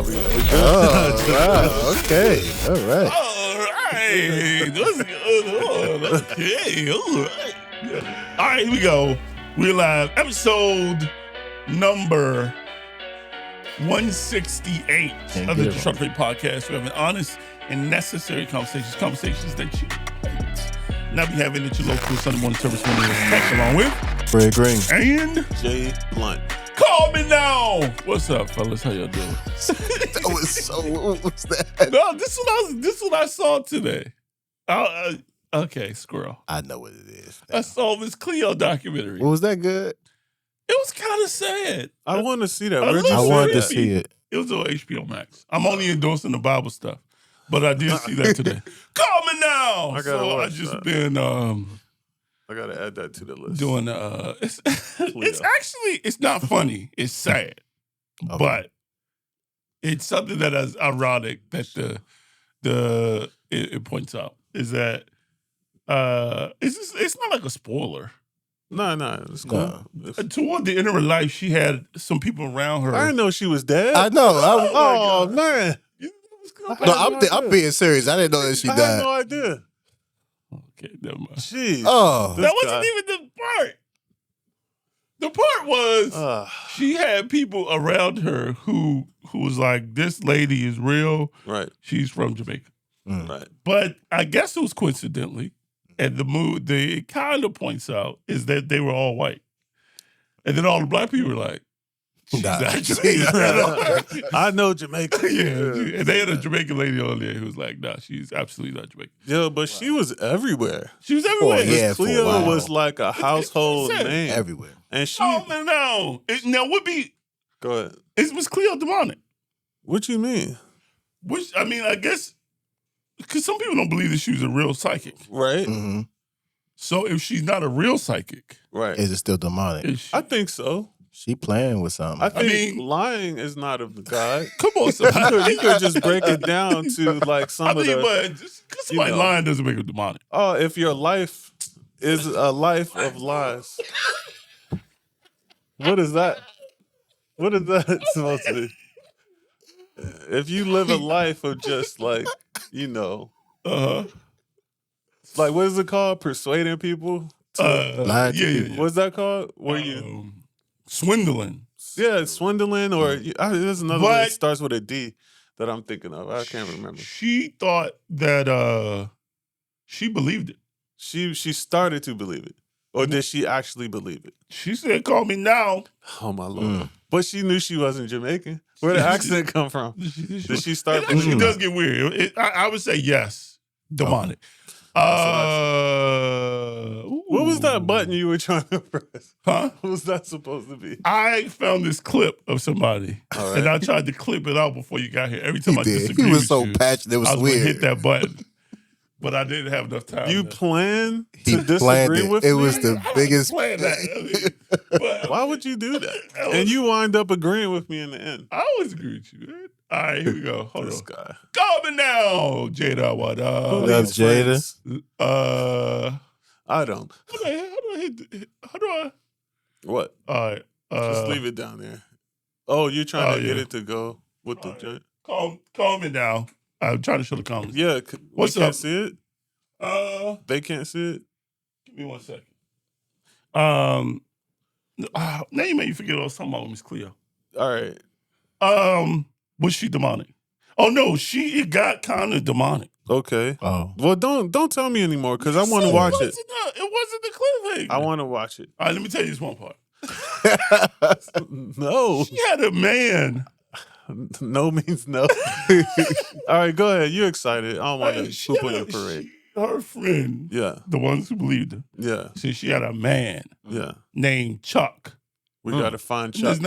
We good. Oh, wow. Okay. All right. All right. What's going on? Okay. All right. All right, here we go. We're live. Episode number 168 of the Truck Rate Podcast. We have an honest and necessary conversations that you might not be having at your local Sunday morning service when you're back along with Fred Green and Jay Blunt. Call me now. What's up, fellas? How y'all doing? That was so. What was that? No, this is what I saw today. Okay, squirrel. I know what it is. I saw Miss Cleo documentary. Was that good? It was kind of sad. I want to see that. I wanted to see it. It was on HBO Max. I'm only endorsing the Bible stuff, but I did see that today. Call me now. I just been I gotta add that to the list. doing it's not funny. It's sad, but it's something that is ironic that it points out is that it's not like a spoiler. No, it's cool. Toward the end of her life, she had some people around her. I didn't know she was dead. I know. Oh man. No, I'm being serious. I didn't know that she I died. had no idea. Okay, never mind. Jeez. Oh, That wasn't even the part. The part was she had people around her who was like, this lady is real. Right. She's from Jamaica. Right. But I guess it was coincidentally, and it kind of points out is that they were all white. And then all the black people were like, she's not Jamaican. I know Jamaica. Yeah. And they had a Jamaican lady on there who was like, nah, she's absolutely not Jamaican. Yeah, but she was everywhere. She was everywhere. yeah. Cleo was like a household name. Everywhere. And she... Oh, no. Now, Go ahead. is Miss Cleo demonic? What you mean? Which, I mean, I guess, because some people don't believe that she was a real psychic. Right? Mm-hmm. So if she's not a real psychic, Right. Is it still demonic? I think so. She playing with something. I think lying is not of God. come on, somebody. You could just break it down to like some of the... but just because somebody lying doesn't make her demonic. Oh, if your life is a life of lies. What is that? What is that supposed to be? If you live a life of just like, like what is it called? Persuading people? Lying to people. What's that called? Where you swindling? Yeah, swindling, or there's another one that starts with a D that I'm thinking of. I can't remember. She thought that she believed it. She started to believe it. Or did she actually believe it? She said, call me now. Oh, my Lord. But she knew she wasn't Jamaican. Where did the accent come from? Did she start believing it? It does get weird. I would say yes. Demonic. What was that button you were trying to press? Huh? What was that supposed to be? I found this clip of somebody, and I tried to clip it out before you got here. Every time I disagreed he was with so you, passionate. It was I was weird. gonna hit that button. But I didn't have enough time. You plan He to planned disagree it. with It me? was the biggest. Plan that. But why would you do that? And you wind up agreeing with me in the end. I always agree with you, man. All right, here we go. Hold This on. guy. Call me now, Jada. What up? What up, Jada? I don't. How do I? What? All right. Just leave it down there. Oh, you're trying to get it to go with the joint? Call me now. I'm trying to show the comments. Yeah. What's we up? Can't see it? They can't see it? Give me 1 second. Now you made me forget what I was talking about with Miss Cleo. All right. Was she demonic? Oh no, it got kind of demonic. Okay. Oh. Well, don't tell me anymore because I want to watch it. It wasn't the cliffhanger. I want to watch it. All right, let me tell you this one part. No. She had a man. No means no. All right, go ahead. You're excited. I don't want to poop on your parade. Her friend, the ones who believed her, said she had a man named Chuck. We got to find Chuck.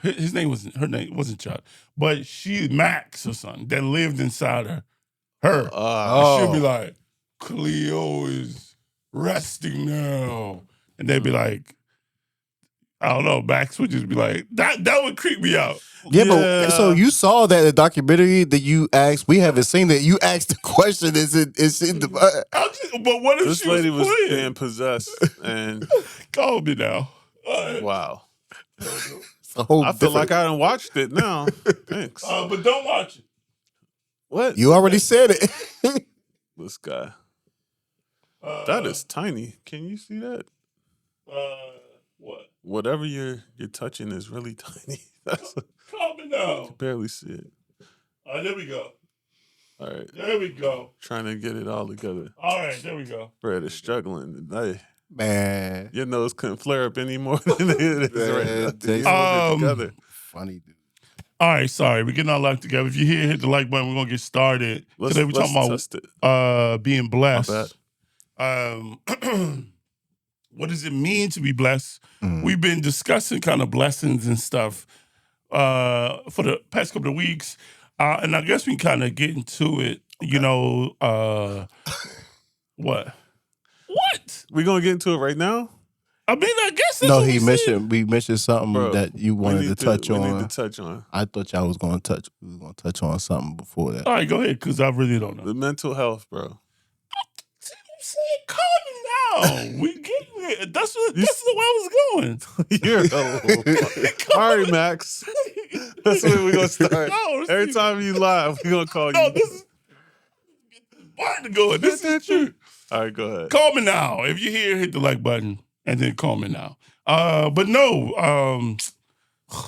His name wasn't Chuck, but Max or something that lived inside her. She'll be like, Cleo is resting now, and they'd be like, I don't know. Max would just be like, that would creep me out. Yeah, but so you saw that in the documentary that you asked. We haven't seen that. You asked the question. Is it the? But what if this she lady was being possessed and call me now? Wow. a whole I feel different. like I done watched it now. Thanks. But don't watch it. What? You already said it. This guy. That is tiny. Can you see that? What? Whatever you're touching is really tiny. That's Calm it I down. can barely see it. There we go. All right. There we go. Trying to get it all together. All right, there we go. Fred is struggling today. Man. Your nose couldn't flare up any more than it is right now. Jason. You hold it together. Funny dude. All right, sorry. We're getting our life together. If you're here, hit the like button. We're going to get started. Today we're talking about being blessed. What does it mean to be blessed? We've been discussing kind of blessings and stuff for the past couple of weeks. And I guess we kind of get into it, you know. What? What? We gonna get into it right now? I mean, I guess that's No, what we mentioned something that you wanted to touch on. We need to touch on. I thought y'all was going to touch on something before that. All right, go ahead, because I really don't know. The mental health, bro. See what I'm saying? Calm down. We getting it. That's the way I was going. You're all right, Max. That's where we're gonna start. No, Every time you lie, we're gonna call No, you. this is part to go. This is true. All right, go ahead. Call me now. If you're here, hit the like button and then call me now. But no,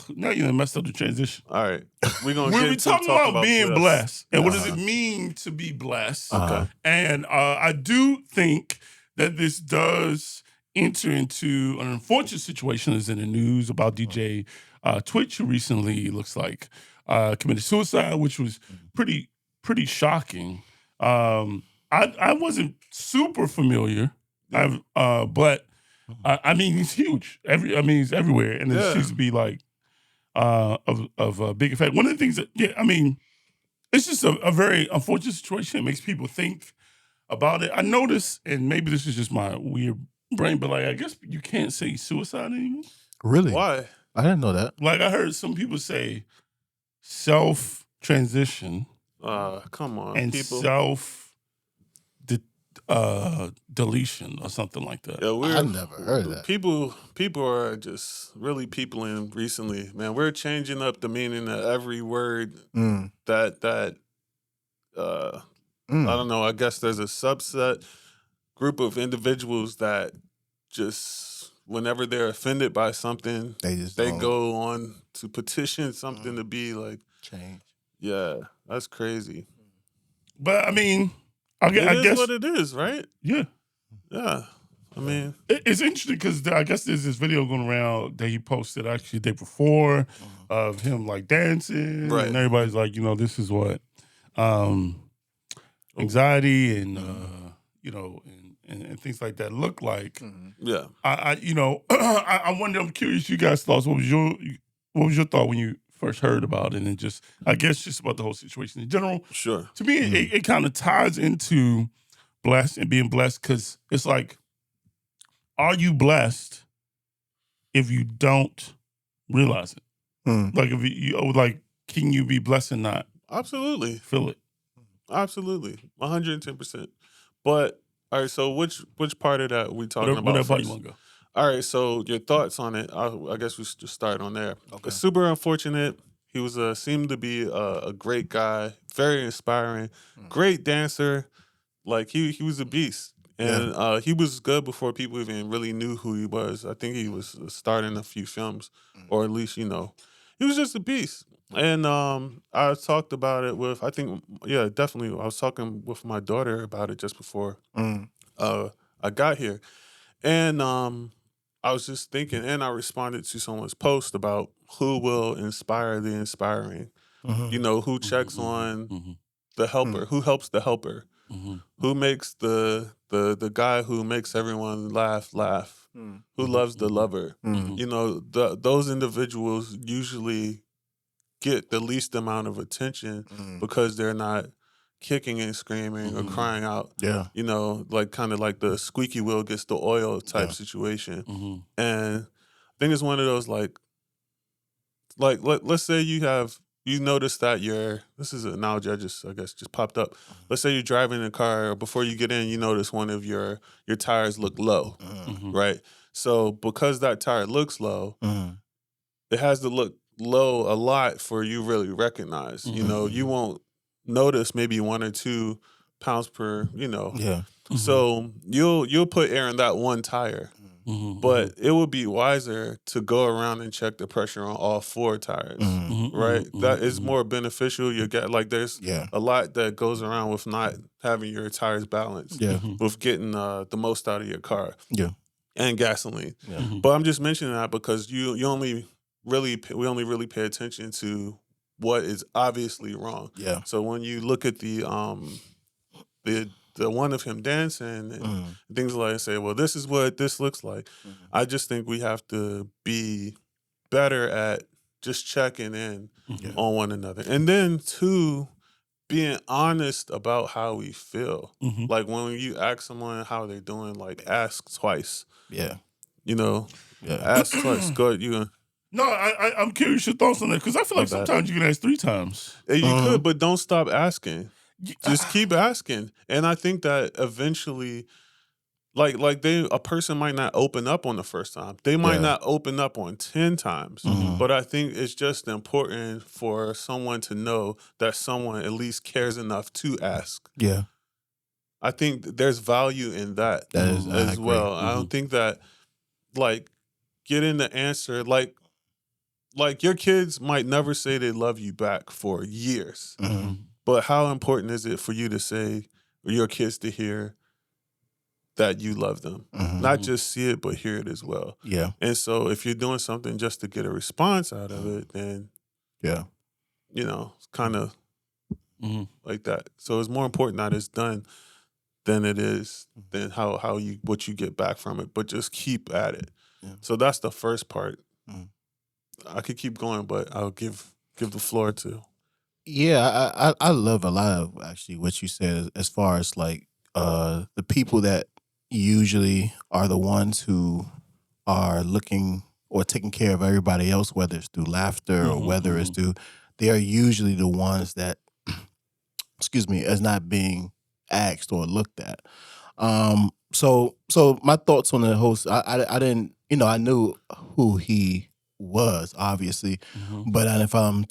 now you done messed up the transition. All right, we're gonna We're get into talking about being blessed and what does Uh-huh. it mean to be blessed. Uh-huh. And I do think that this does enter into an unfortunate situation that's in the news about DJ tWitch, who recently looks like committed suicide, which was pretty shocking. I wasn't super familiar, but I mean he's huge. He's everywhere, and it seems to be like of a big effect. One of the things that it's just a very unfortunate situation. It makes people think about it. I noticed, and maybe this is just my weird brain, but like I guess you can't say suicide anymore. Really? Why? I didn't know that. Like I heard some people say self-transition Come on, and people. deletion or something like that. Yeah, I never heard that. People are just really peopling recently, man. We're changing up the meaning of every word that I don't know. I guess there's a subset group of individuals that just whenever they're offended by something, they go on to petition something to be like change. Yeah, that's crazy. But I mean, I guess what it is, right? Yeah. Yeah. I mean, it's interesting because I guess there's this video going around that he posted actually the day before of him like dancing, right? And everybody's like, this is what anxiety and and things like that look like. Yeah. I wonder. I'm curious. You guys' thoughts. What was your thought when you first heard about it, and just I guess just about the whole situation in general? Sure. To me, it kind of ties into blessed and being blessed because it's like, are you blessed if you don't realize it? Like if you like, can you be blessed and not absolutely feel it? Absolutely, 110%. But all right, so which part of that we talking about? Whatever part you want to go. All right, so your thoughts on it? I guess we should just start on there. Okay. It's super unfortunate. He was seemed to be a great guy, very inspiring, great dancer. Like he was a beast, and he was good before people even really knew who he was. I think he was starting a few films, or at least he was just a beast. And I talked about it with definitely. I was talking with my daughter about it just before I got here, and I was just thinking, and I responded to someone's post about who will inspire the inspiring. Who checks on the helper, who helps the helper, who makes the guy who makes everyone laugh, who loves the lover. Those individuals usually get the least amount of attention because they're not kicking and screaming or crying out. Yeah. Like kind of like the squeaky wheel gets the oil type situation. And I think it's one of those like let's say you notice that this is an analogy I guess just popped up. Let's say you're driving a car, before you get in, you notice one of your tires look low, right? So because that tire looks low, it has to look low a lot for you really recognize. You know, you won't notice maybe 1 or 2 pounds per, Yeah. So you'll put air in that one tire. But it would be wiser to go around and check the pressure on all 4 tires, right? That is more beneficial. You get there's a lot that goes around with not having your tires balanced, with getting the most out of your car, and gasoline. But I'm just mentioning that because we only really pay attention to what is obviously wrong. Yeah. So when you look at the one of him dancing and things like that, say, well, this is what this looks like. I just think we have to be better at just checking in on one another. And then 2, being honest about how we feel. Like when you ask someone how they're doing, ask twice. Yeah. Ask twice. Go ahead, No, I'm curious your thoughts on that because I feel like sometimes you can ask 3 times. You could, but don't stop asking. Just keep asking. And I think that eventually, a person might not open up on the first time. They might not open up on 10 times. But I think it's just important for someone to know that someone at least cares enough to ask. Yeah. I think there's value in that as well. I don't think that, getting the answer, your kids might never say they love you back for years. But how important is it for you to say, or your kids to hear that you love them? Not just see it, but hear it as well. Yeah. And so if you're doing something just to get a response out of it, then, it's kind of like that. So it's more important that it's done than it is than what you get back from it. But just keep at it. Yeah. So that's the first part. I could keep going, but I'll give the floor to. Yeah, I love a lot of actually what you said as far as the people that usually are the ones who are looking or taking care of everybody else, whether it's through laughter or whether it's through, they are usually the ones that, is not being asked or looked at. So my thoughts on the host, I didn't, I knew who he was obviously, but I didn't follow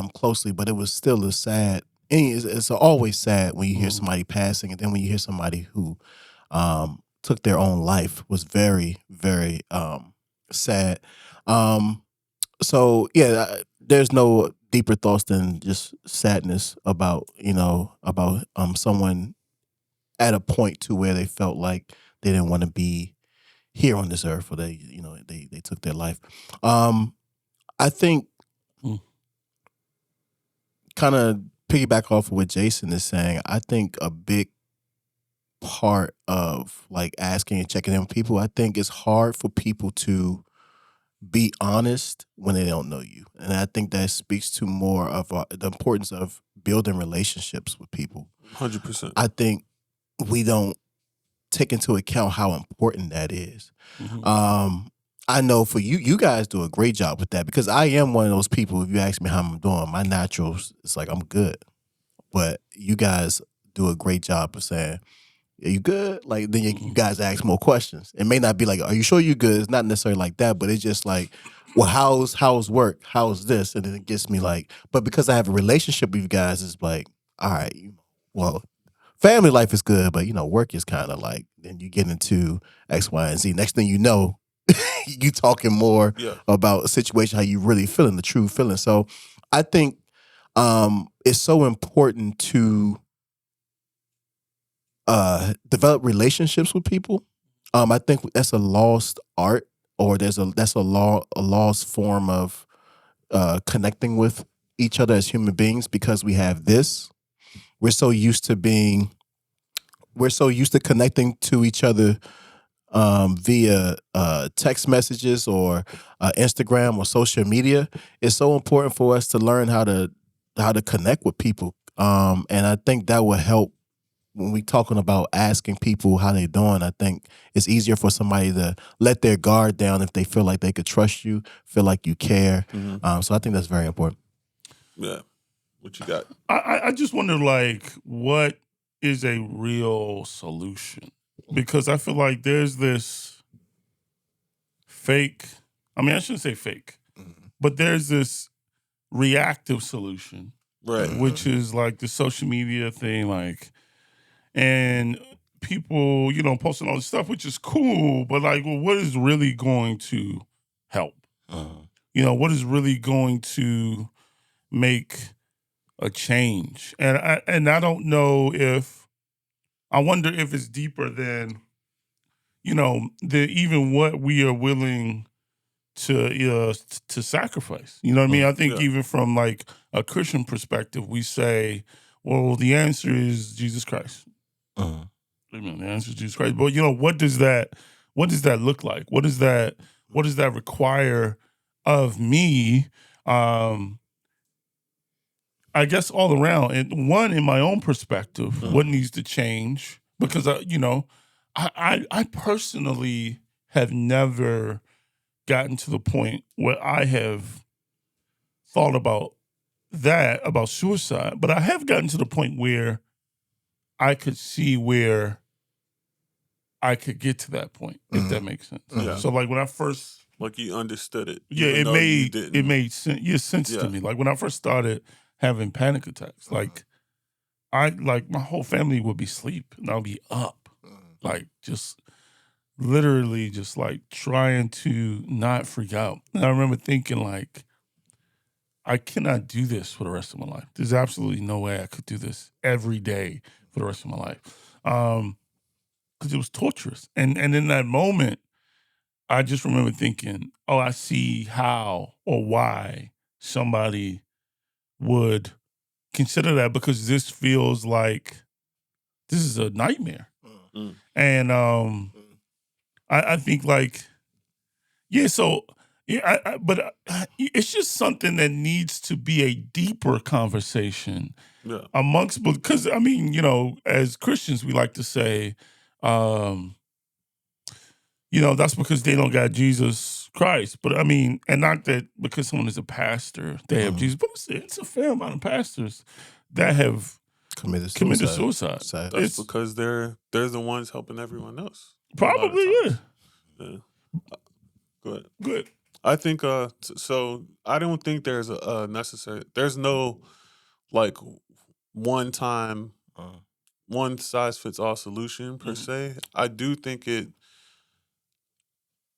him closely, but it was still a sad. It's always sad when you hear somebody passing, and then when you hear somebody who took their own life was very, very sad. So yeah, there's no deeper thoughts than just sadness about someone at a point to where they felt like they didn't want to be here on this earth, or they took their life. I think kind of piggyback off of what Jason is saying, I think a big part of asking and checking in with people, I think it's hard for people to be honest when they don't know you. And I think that speaks to more of the importance of building relationships with people. 100%. I think we don't take into account how important that is. I know for you guys do a great job with that, because I am one of those people, if you ask me how I'm doing, my naturals, it's like I'm good. But you guys do a great job of saying, are you good? Then you guys ask more questions. It may not be like, are you sure you're good? It's not necessarily like that, but it's just like, well, how's work? How's this? And then it gets me but because I have a relationship with you guys, it's like, all right, well, family life is good, but work is kind of then you get into X, Y, and Z. Next thing you know, you talking more about a situation, how you really feeling, the true feeling. So I think it's so important to develop relationships with people. I think that's a lost art, or that's a lost form of connecting with each other as human beings, because we have this. We're so used to connecting to each other via text messages or Instagram or social media. It's so important for us to learn how to connect with people. And I think that will help when we talking about asking people how they doing. I think it's easier for somebody to let their guard down if they feel like they could trust you, feel like you care. So I think that's very important. Yeah. What you got? I just wonder, what is a real solution? Because I feel like there's this fake, I shouldn't say fake, But there's this reactive solution, Right. which is like the social media thing, like, and people, posting all this stuff, which is cool, but like, well, what is really going to help? What is really going to make a change? And I don't know I wonder if it's deeper than, even what we are willing to sacrifice. You know what I mean? I think even from like a Christian perspective, we say, well, the answer is Jesus Christ. Amen. The answer is Jesus Christ. But what does that look like? What does that require of me? I guess all around. And one, in my own perspective, what needs to change? Because I personally have never gotten to the point where I have thought about suicide, but I have gotten to the point where I could see where I could get to that point, if that makes sense. Yeah. So like when I first, like you understood it. yeah, even it though you didn't. made sense to me. Like when I first started having panic attacks, like my whole family would be asleep and I'll be up, like just literally just like trying to not freak out. And I remember thinking like, I cannot do this for the rest of my life. There's absolutely no way I could do this every day for the rest of my life. Because it was torturous. And in that moment, I just remember thinking, oh, I see how or why somebody would consider that, because this feels like this is a nightmare. And I think like, so but it's just something that needs to be a deeper conversation amongst, because I mean, as Christians, we like to say, that's because they don't got Jesus Christ. But I mean, and not that because someone is a pastor, they have Jesus, but it's a fair amount of pastors that have committed suicide. That's because they're the ones helping everyone else. Probably, yeah. Go ahead. Good. I think so I don't think there's there's no like one size fits all solution per se. I do think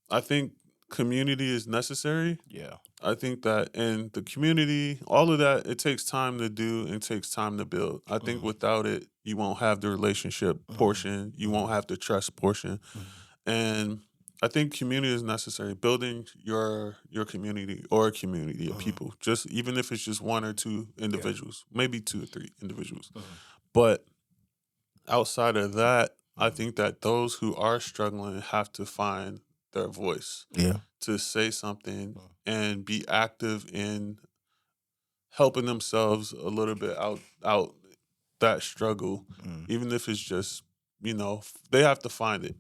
I think community is necessary. Yeah. I think that in the community, all of that, it takes time to do and takes time to build. I think without it, you won't have the relationship portion. You won't have the trust portion. And I think community is necessary. Building your community or a community of people, just even if it's just one or two individuals, maybe 2 or 3 individuals. But outside of that, I think that those who are struggling have to find their voice to say something and be active in helping themselves a little bit out that struggle, even if it's just, they have to find it.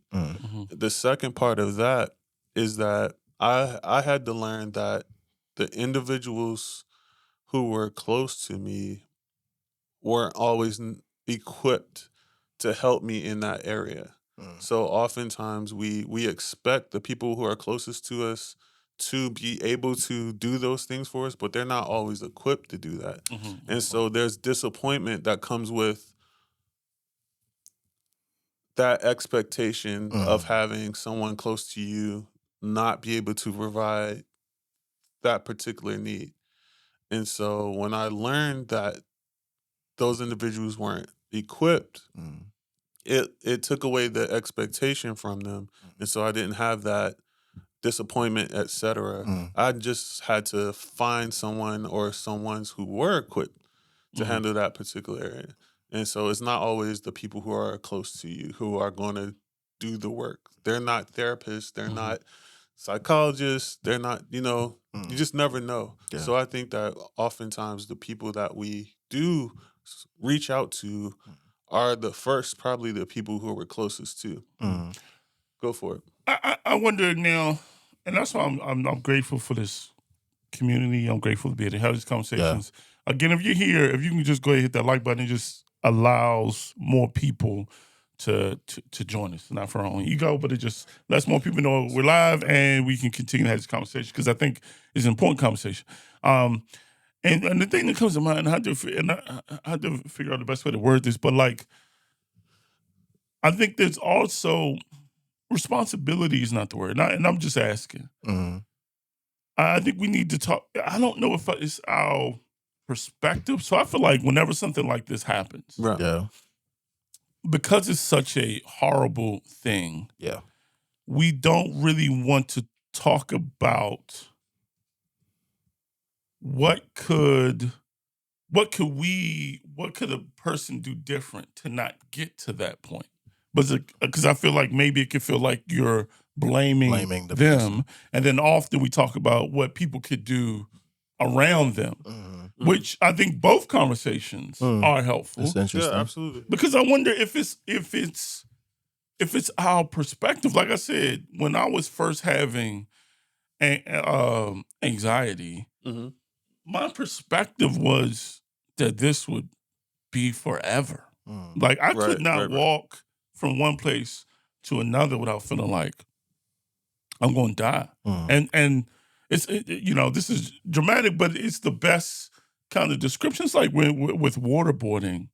The second part of that is that I had to learn that the individuals who were close to me weren't always equipped to help me in that area. So oftentimes we expect the people who are closest to us to be able to do those things for us, but they're not always equipped to do that. And so there's disappointment that comes with that expectation of having someone close to you not be able to provide that particular need. And so when I learned that those individuals weren't equipped, it took away the expectation from them. And so I didn't have that disappointment, etc. I just had to find someone or someones who were equipped to handle that particular area. And so it's not always the people who are close to you who are going to do the work. They're not therapists. They're not psychologists. They're not, you just never know. Yeah. So I think that oftentimes the people that we do reach out to are probably the people who we're closest to. Go for it. I wonder now, and that's why I'm grateful for this community. I'm grateful to be able to have these conversations. Again, if you're here, if you can just go ahead and hit that like button, it just allows more people to join us, not for our own ego, but it just lets more people know we're live and we can continue to have this conversation because I think it's an important conversation. And the thing that comes to mind, I had to figure out the best way to word this, but like, I think there's also responsibility is not the word, and I'm just asking. I think we need to talk. I don't know if it's our perspective. So I feel like whenever something like this happens, Right. Yeah. because it's such a horrible thing, Yeah. we don't really want to talk about what could a person do different to not get to that point. But because I feel like maybe it could feel like you're blaming the them, person. and then often we talk about what people could do around them, which I think both conversations are helpful. That's interesting. Yeah, absolutely. Because I wonder if it's our perspective. Like I said, when I was first having anxiety, my perspective was that this would be forever. Like I could not walk from one place to another without feeling like I'm going to die. And it's this is dramatic, but it's the best kind of description. It's like with waterboarding.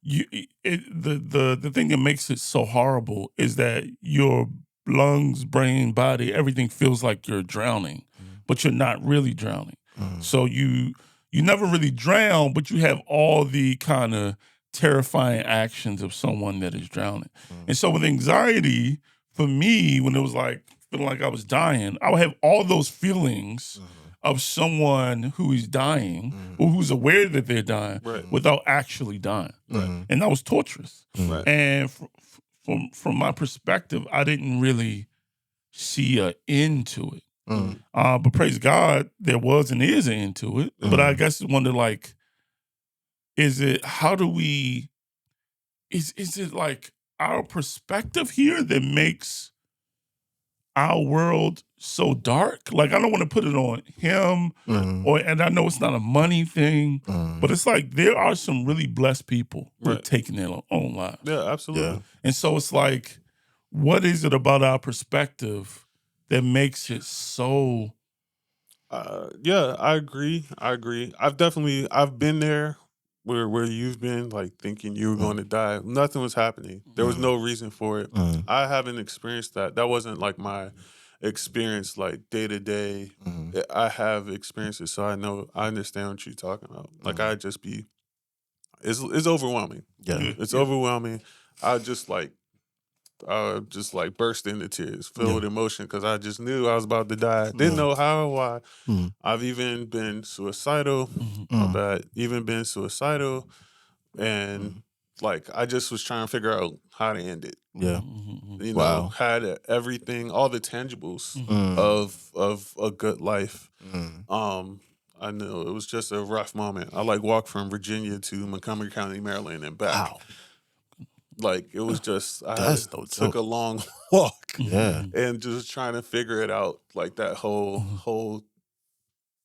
The thing that makes it so horrible is that your lungs, brain, body, everything feels like you're drowning, but you're not really drowning. So you never really drown, but you have all the kind of terrifying actions of someone that is drowning. And so with anxiety, for me, when it was like feeling like I was dying, I would have all those feelings of someone who is dying or who's aware that they're dying without actually dying. And that was torturous. And from my perspective, I didn't really see an end to it. But praise God, there was and is an end to it. But I guess I wonder, like, is it like our perspective here that makes our world so dark? Like, I don't want to put it on him, and I know it's not a money thing, but it's like there are some really blessed people who are taking their own lives. Yeah, absolutely. Yeah. And so it's like, what is it about our perspective that makes it so? Yeah, I agree. I've been there where you've been, like thinking you were going to die. Nothing was happening. There was no reason for it. I haven't experienced that. That wasn't like my experience, like day to day. I have experiences, so I understand what you're talking about. Like it's overwhelming. Yeah. It's overwhelming. I just like burst into tears, filled with emotion, because I just knew I was about to die. Didn't know how or why. I've even been suicidal. Even been suicidal, and like I just was trying to figure out how to end it. Yeah. You know, had everything, all the tangibles of a good life. I knew it was just a rough moment. I like walked from Virginia to Montgomery County, Maryland, and back. Wow. Like it was just Took a long walk. Yeah. And just trying to figure it out, like that whole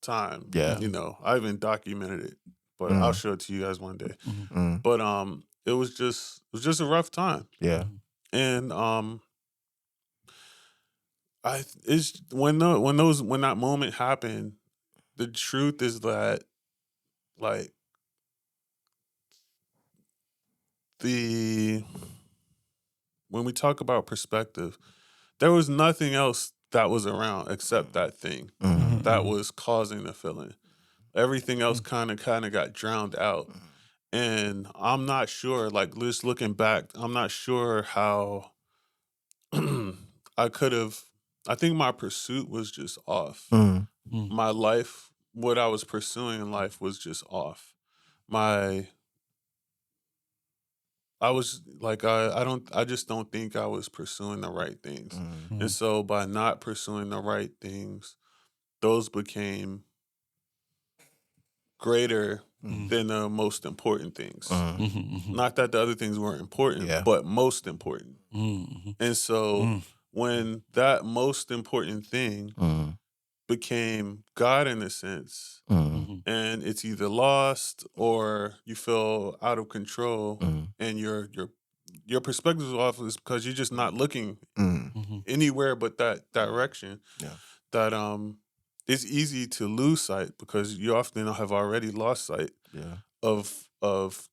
time. Yeah. You know, I even documented it, but I'll show it to you guys one day. But it was just a rough time. Yeah. And when that moment happened, the truth is that, like, when we talk about perspective, there was nothing else that was around except that thing that was causing the feeling. Everything else kind of got drowned out. And I'm not sure, like, just looking back, I'm not sure how I think my pursuit was just off. My life, what I was pursuing in life was just off. I just don't think I was pursuing the right things. And so by not pursuing the right things, those became greater than the most important things. Not that the other things weren't important, but most important. And so when that most important thing became God in a sense, and it's either lost or you feel out of control, and your perspective is off is because you're just not looking Mm. anywhere but that direction. Yeah. That it's easy to lose sight because you often have already lost sight Yeah. of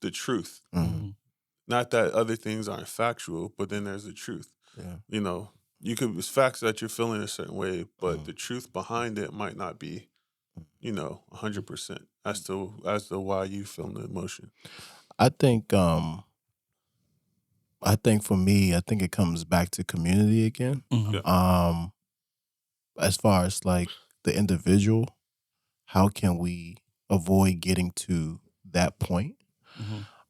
the truth. Mm. Not that other things aren't factual, but then there's the truth. Yeah. You know, it's facts that you're feeling a certain way, but the truth behind it might not be, 100% as to why you feel the emotion. I think for me, I think it comes back to community again. Yeah. As far as like the individual, how can we avoid getting to that point?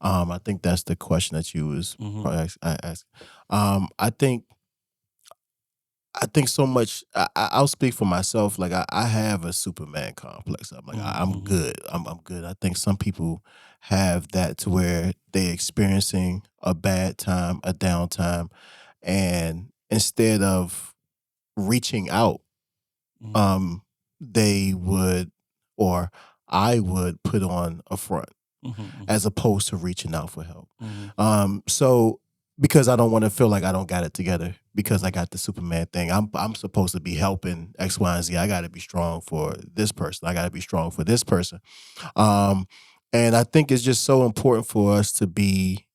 I think that's the question that you was probably ask. I think so much. I'll speak for myself. Like I have a Superman complex. I'm like I'm good. I'm good. I think some people have that to where they experiencing a bad time, a downtime, and instead of reaching out, they would, or I would put on a front as opposed to reaching out for help. So because I don't want to feel like I don't got it together because I got the Superman thing. I'm supposed to be helping X, Y, and Z. I got to be strong for this person. I got to be strong for this person. And I think it's just so important for us to be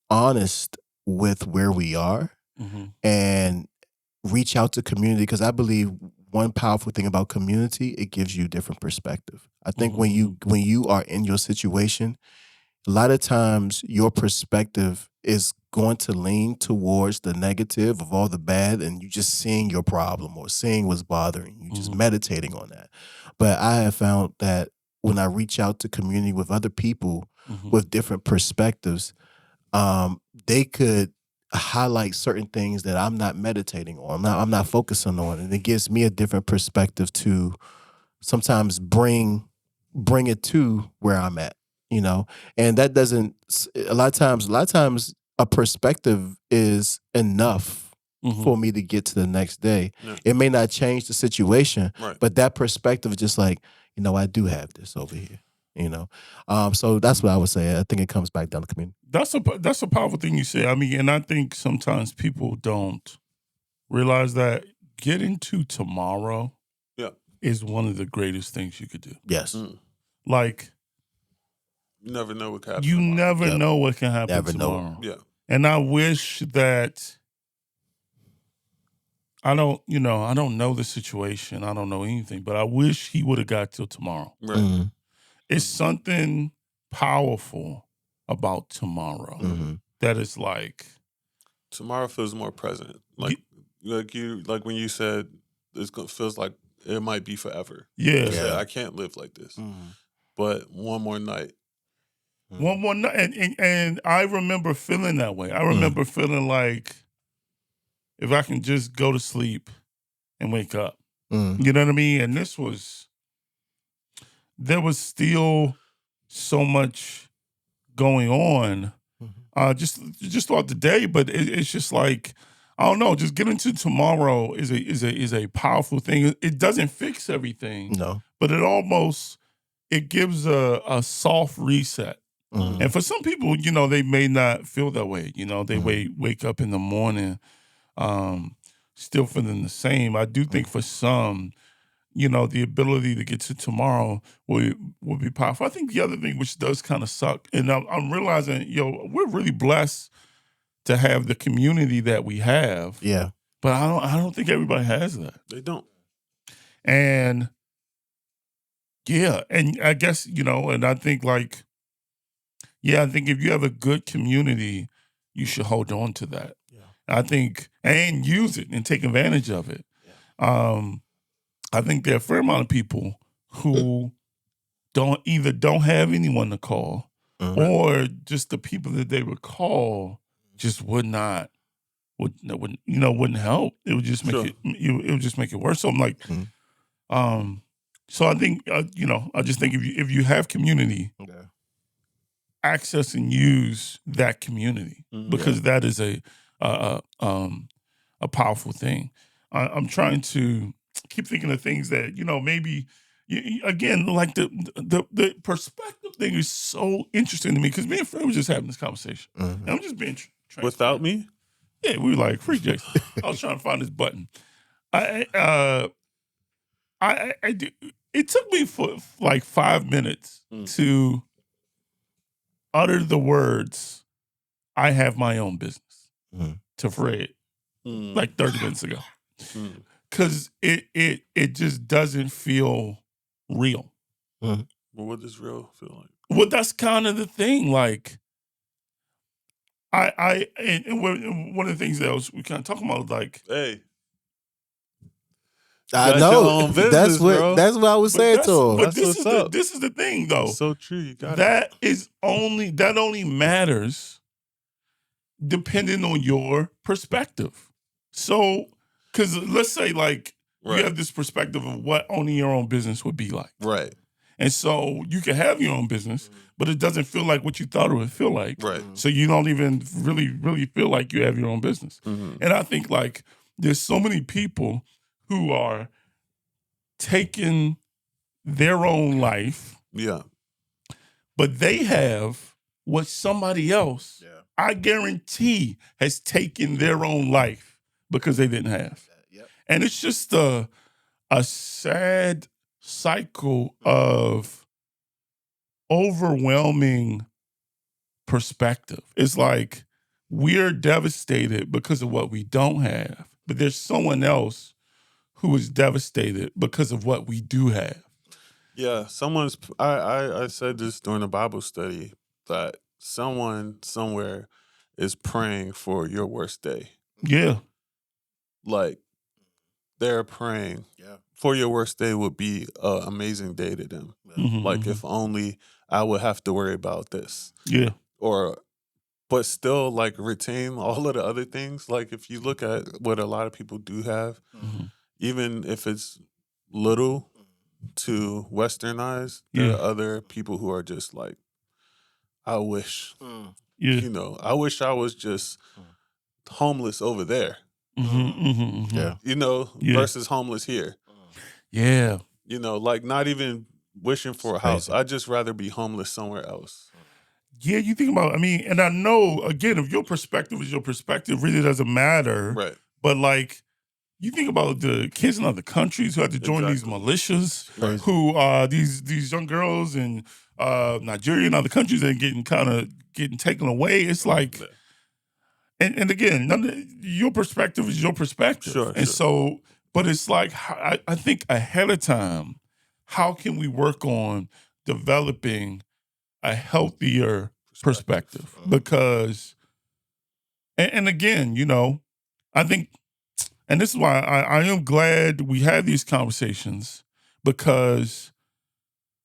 honest with where we are and reach out to community, because I believe one powerful thing about community, it gives you different perspective. I think when you are in your situation, a lot of times your perspective is going to lean towards the negative of all the bad, and you just seeing your problem or seeing what's bothering you, just meditating on that. But I have found that when I reach out to community with other people with different perspectives, they could highlight certain things that I'm not meditating on. I'm not focusing on, and it gives me a different perspective to sometimes bring it to where I'm at, and that doesn't, a lot of times a perspective is enough for me to get to the next day. Yeah. It may not change the situation, Right. but that perspective is just like, I do have this over here, so that's what I would say. I think it comes back down to community. That's a powerful thing you say. I mean, and I think sometimes people don't realize that getting to tomorrow is one of the greatest things you could do. Yes. Like, you never know what can happen. You tomorrow. never know what can happen Never know. tomorrow. Yeah. And I wish that I don't know the situation. I don't know anything, but I wish he would have got till tomorrow. Right. It's something powerful about tomorrow that is like, tomorrow feels more present. Like when you said feels like it might be forever. Yeah. You said, I can't live like this. But one more night. One more night, and I remember feeling that way. I remember feeling like if I can just go to sleep and wake up, you know what I mean? And there was still so much going on, just throughout the day. But it's just like, I don't know. Just getting to tomorrow is a powerful thing. It doesn't fix everything, No, but it gives a soft reset. And for some people, they may not feel that way. They wake up in the morning, still feeling the same. I do think for some, the ability to get to tomorrow will be powerful. I think the other thing, which does kind of suck, and I'm realizing, we're really blessed to have the community that we have. Yeah. But I don't think everybody has that. They don't. And yeah, and I guess, and I think I think if you have a good community, you should hold on to that. Yeah. I think, and use it and take advantage of it. Yeah. I think there are a fair amount of people who don't have anyone to call, or just the people that they would call just wouldn't help. It would just make it would just make it worse. So I'm like, so I think I just think if you have community, access and use that community, because that is a powerful thing. I'm trying to keep thinking of things that maybe again, like the perspective thing is so interesting to me, because me and Fred was just having this conversation, and I'm just being Without me? Yeah, we were like, free Jason. I was trying to find this button. It took me for like 5 minutes to utter the words, I have my own business to Fred like 30 minutes ago. Because it just doesn't feel real. Well, what does real feel like? Well, that's kind of the thing. Like, and one of the things that we kind of talking about, like, hey, I got your know own business, that's what bro. that's what I was saying to him. But That's what's up. This is the thing, though. It's so true. You got that only matters depending on your perspective. So, because let's say like you have this perspective of what owning your own business would be like, right? And so you can have your own business, but it doesn't feel like what you thought it would feel like, right? So you don't even really feel like you have your own business. And I think like there's so many people who are taking their own life, but they have what somebody else, I guarantee, has taken their own life because they didn't have. And it's just a sad cycle of overwhelming perspective. It's like we're devastated because of what we don't have, but there's someone else who is devastated because of what we do have. Yeah, I said this during a Bible study that someone somewhere is praying for your worst day. Yeah. Like they're praying for your worst day would be an amazing day to them. Like if only I would have to worry about this. Yeah. But still like retain all of the other things. Like if you look at what a lot of people do have, even if it's little to Western eyes, there are other people who are just like, I wish, you know, I wish I was just homeless over there. You know, versus homeless here. Yeah. You know, like not even wishing for a house. I'd just rather be homeless somewhere else. Yeah, you think about, I mean, and I know, again, if your perspective is your perspective, really doesn't matter. Right. But like, you think about the kids in other countries who have to join these militias, who these young girls in Nigeria and other countries that are getting taken away. It's like, and again, your perspective is your perspective. Sure. So, but it's like, I think ahead of time, how can we work on developing a healthier perspective? Because, and again, you know, I think, and this is why I am glad we have these conversations, because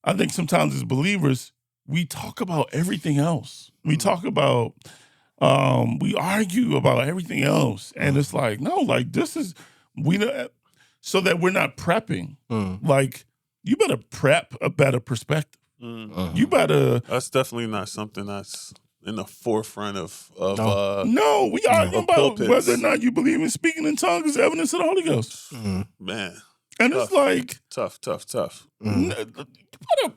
I think sometimes as believers, we talk about everything else. We talk about, we argue about everything else. And it's like, no, like this is, so that we're not prepping. Like, you better prep a better perspective. You better. That's definitely not something that's in the forefront of no, we argue about pulpits. whether or not you believe in speaking in tongues is evidence of the Holy Ghost. Man. And it's like tough. You better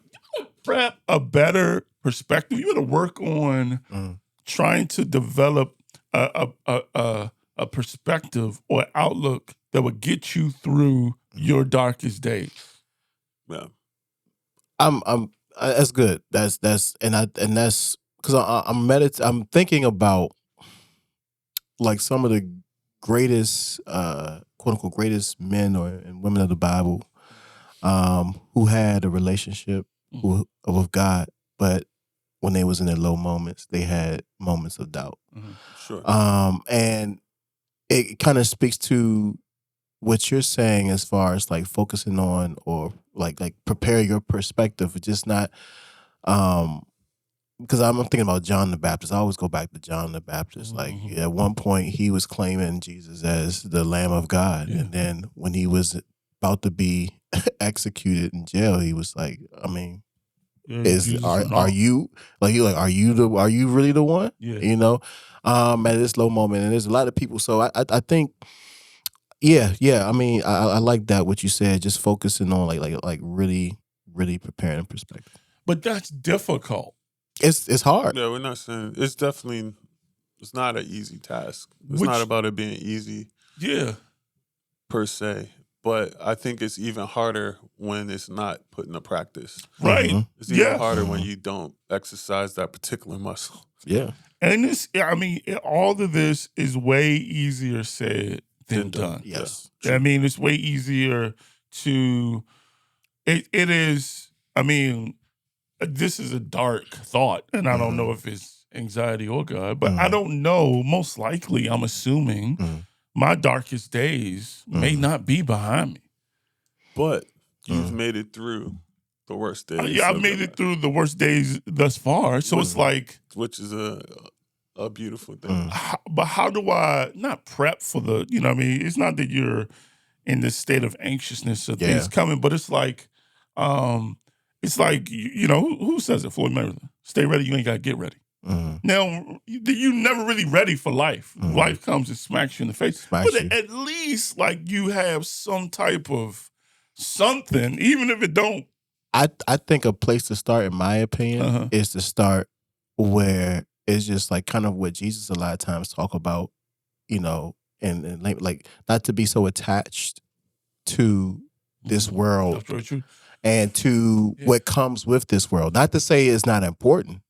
prep a better perspective. You better work on trying to develop a perspective or outlook that would get you through your darkest days. Yeah. I'm that's good. That's because I'm thinking about like some of the greatest quote unquote greatest men and women of the Bible who had a relationship with God, but when they was in their low moments, they had moments of doubt. Sure. And it kind of speaks to what you're saying as far as like focusing on or like prepare your perspective, just not because I'm thinking about John the Baptist. I always go back to John the Baptist. Like at one point he was claiming Jesus as the Lamb of God, and then when he was about to be executed in jail, he was like, I mean, are you really the one? You know, at this low moment, and there's a lot of people. So I think. Yeah. I mean, I like that what you said. Just focusing on like really preparing a perspective. But that's difficult. It's hard. Yeah, we're not saying it's definitely It's not an easy task. It's not about it being easy. Yeah. Per se. But I think it's even harder when it's not put into practice. Right. Mm-hmm. It's even harder when you don't exercise that particular muscle. Yeah. And this, I mean, all of this is way easier said than done. Yes. I mean, it's way easier to, it is, I mean, this is a dark thought, and I don't know if it's anxiety or God, but I don't know. Most likely, I'm assuming my darkest days may not be behind me. But you've made it through the worst days. Yeah, I've made it through the worst days thus far. So it's like, which is a beautiful thing. But how do I not prep for the, you know what I mean? It's not that you're in this state of anxiousness of things coming, but it's like, you know, who says it? Floyd Mayweather. Stay ready, you ain't got to get ready. Now, you never really ready for life. Life comes and smacks you in the face. But at least, like, you have some type of something, even if it don't. I think a place to start, in my opinion, is to start where it's just like kind of what Jesus a lot of times talk about, you know, and like not to be so attached to this world. That's very true. And to what comes with this world. Not to say it's not important,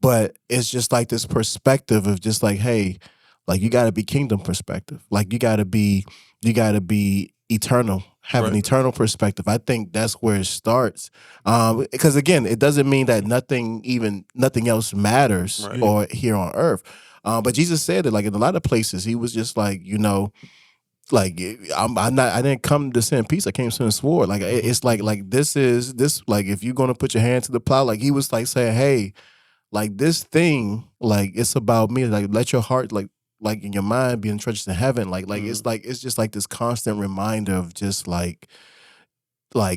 but it's just like this perspective of just like, hey, like you got to be kingdom perspective. Like you got to be eternal, have an eternal perspective. I think that's where it starts. Because again, it doesn't mean that nothing else matters or here on earth. But Jesus said it, like in a lot of places, he was just like, you know, like I didn't come to send peace. I came to send sword. Like it's like this like if you're gonna put your hand to the plow, like he was like saying, hey, like this thing, like it's about me. Like let your heart like in your mind be entrenched in heaven. Like it's just like this constant reminder of just like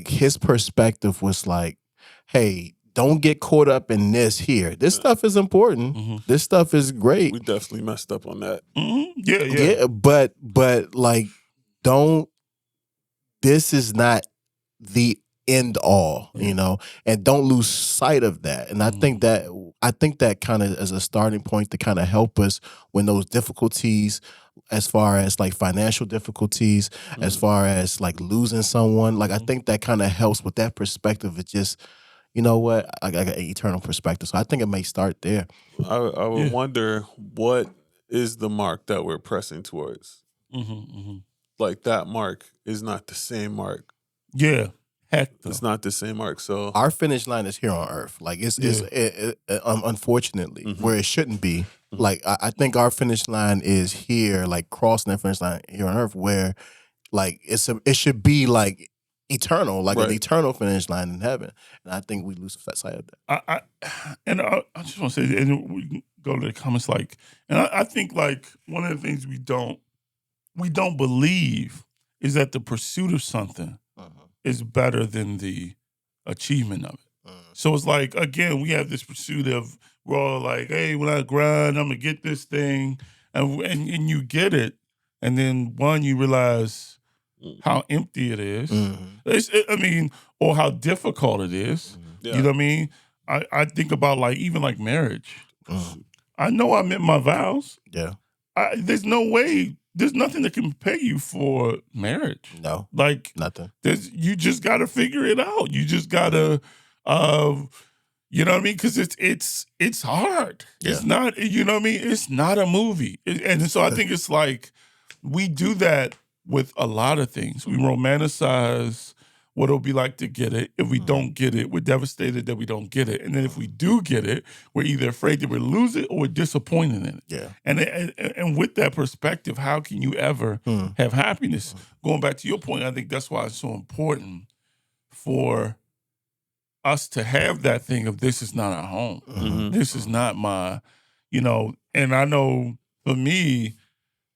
his perspective was like, hey, don't get caught up in this here. This stuff is important. This stuff is great. We definitely messed up on that. Yeah, but like this is not the end all, you know, and don't lose sight of that. And I think that kind of is a starting point to kind of help us when those difficulties, as far as like financial difficulties, as far as like losing someone, like I think that kind of helps with that perspective. It's just, you know what, I got an eternal perspective. So I think it may start there. I would wonder, what is the mark that we're pressing towards? Like that mark is not the same mark. Yeah. Heck, it's not the same mark. So our finish line is here on earth. Like it's unfortunately where it shouldn't be. Like I think our finish line is here, like crossing that finish line here on earth, where like it should be like eternal, like an eternal finish line in heaven. And I think we lose sight of that. I just want to say, and we can go to the comments, like, and I think like one of the things we don't believe is that the pursuit of something is better than the achievement of it. So it's like, again, we have this pursuit of, we're all like, hey, when I grind, I'm gonna get this thing, and you get it, and then you realize how empty it is. I mean, or how difficult it is. You know what I mean? I think about like even like marriage. I know I met my vows. Yeah. There's no way. There's nothing that can prepare you for marriage. No, like nothing. You just got to figure it out. You just got to, you know what I mean? Because it's hard. Yeah. It's not. You know what I mean? It's not a movie. And so I think it's like we do that with a lot of things. We romanticize what it'll be like to get it. If we don't get it, we're devastated that we don't get it. And then if we do get it, we're either afraid that we'll lose it or we're disappointed in it. Yeah. And with that perspective, how can you ever have happiness? Going back to your point, I think that's why it's so important for us to have that thing of this is not our home. This is not my, you know, and I know for me,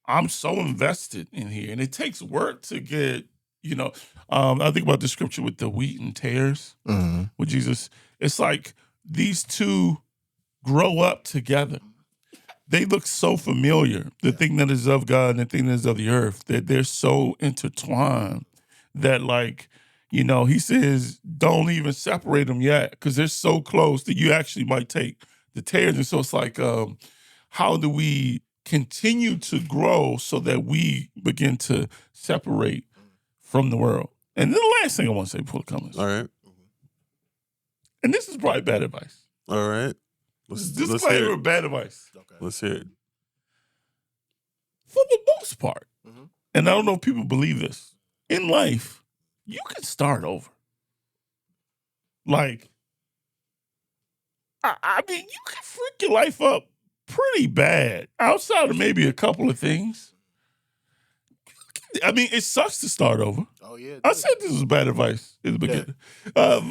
I'm so invested in here. And it takes work to get, you know, I think about the scripture with the wheat and tares with Jesus. It's like these two grow up together. They look so familiar, the thing that is of God and the thing that is of the earth, that they're so intertwined that, like, you know, he says, don't even separate them yet because they're so close that you actually might take the tares. And so it's like, how do we continue to grow so that we begin to separate from the world? And then the last thing I want to say before the comments. All right. And this is probably bad advice. All right. Let's hear Disclaimer, it. bad advice. Okay. Let's hear it. For the most part, and I don't know if people believe this, in life, you can start over. Like, I mean, you can freak your life up pretty bad outside of maybe a couple of things. I mean, it sucks to start over. Oh, yeah. I said this was bad advice in the beginning. But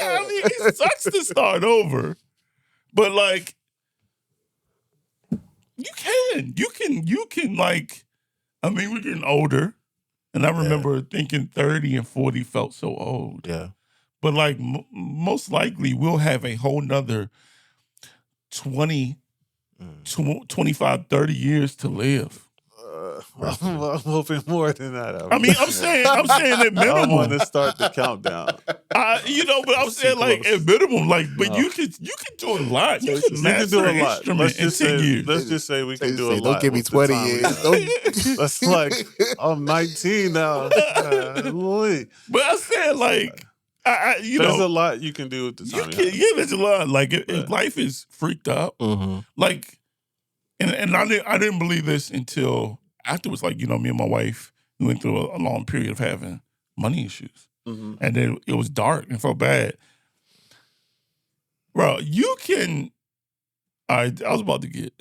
I mean, it sucks to start over. But like, you can like, I mean, we're getting older. And I remember thinking 30 and 40 felt so old. Yeah. But like, most likely we'll have a whole nother 20, 25, 30 years to live. I'm hoping more than that. I mean, I'm saying at minimum. I want to start the countdown. But I'm saying like at minimum, like, but you can do a lot. You can master an instrument in 10 years. Let's just say we can do a lot. Don't give me 20 years. That's like, I'm 19 now. But I said like, there's a lot you can do with the time. There's a lot. Like if life is freaked up, like, and I didn't believe this until afterwards. Like, me and my wife, we went through a long period of having money issues. And then it was dark and felt bad. Bro, you can... I was about to get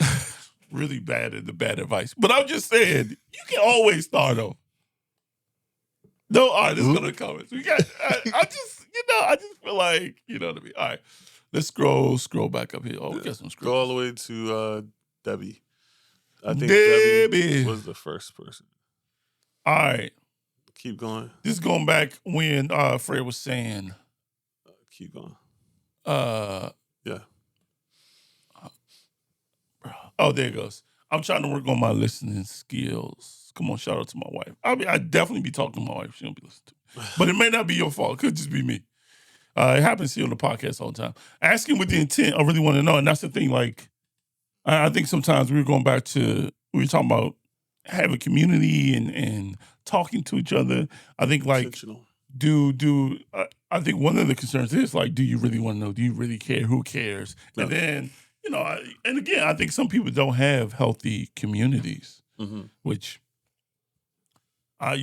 really bad at the bad advice. But I'm just saying, you can always start over. No, all right, this is going to come. We got, I just feel like, you know what I mean? All right, let's scroll back up here. Oh, we got some scrolls. Go all the way to Debbie. I think Debbie was the first person. All right. Keep going. This is going back when Fred was saying. Keep going. Yeah. Oh, there it goes. I'm trying to work on my listening skills. Come on, shout out to my wife. I mean, I'd definitely be talking to my wife. She don't be listening to me. But it may not be your fault. It could just be me. It happens here on the podcast all the time. Asking with the intent, I really want to know. And that's the thing, like, I think sometimes we were going back to, we were talking about having community and talking to each other. I think like, I think one of the concerns is like, do you really want to know? Do you really care? Who cares? No. And then, and again, I think some people don't have healthy communities, which, I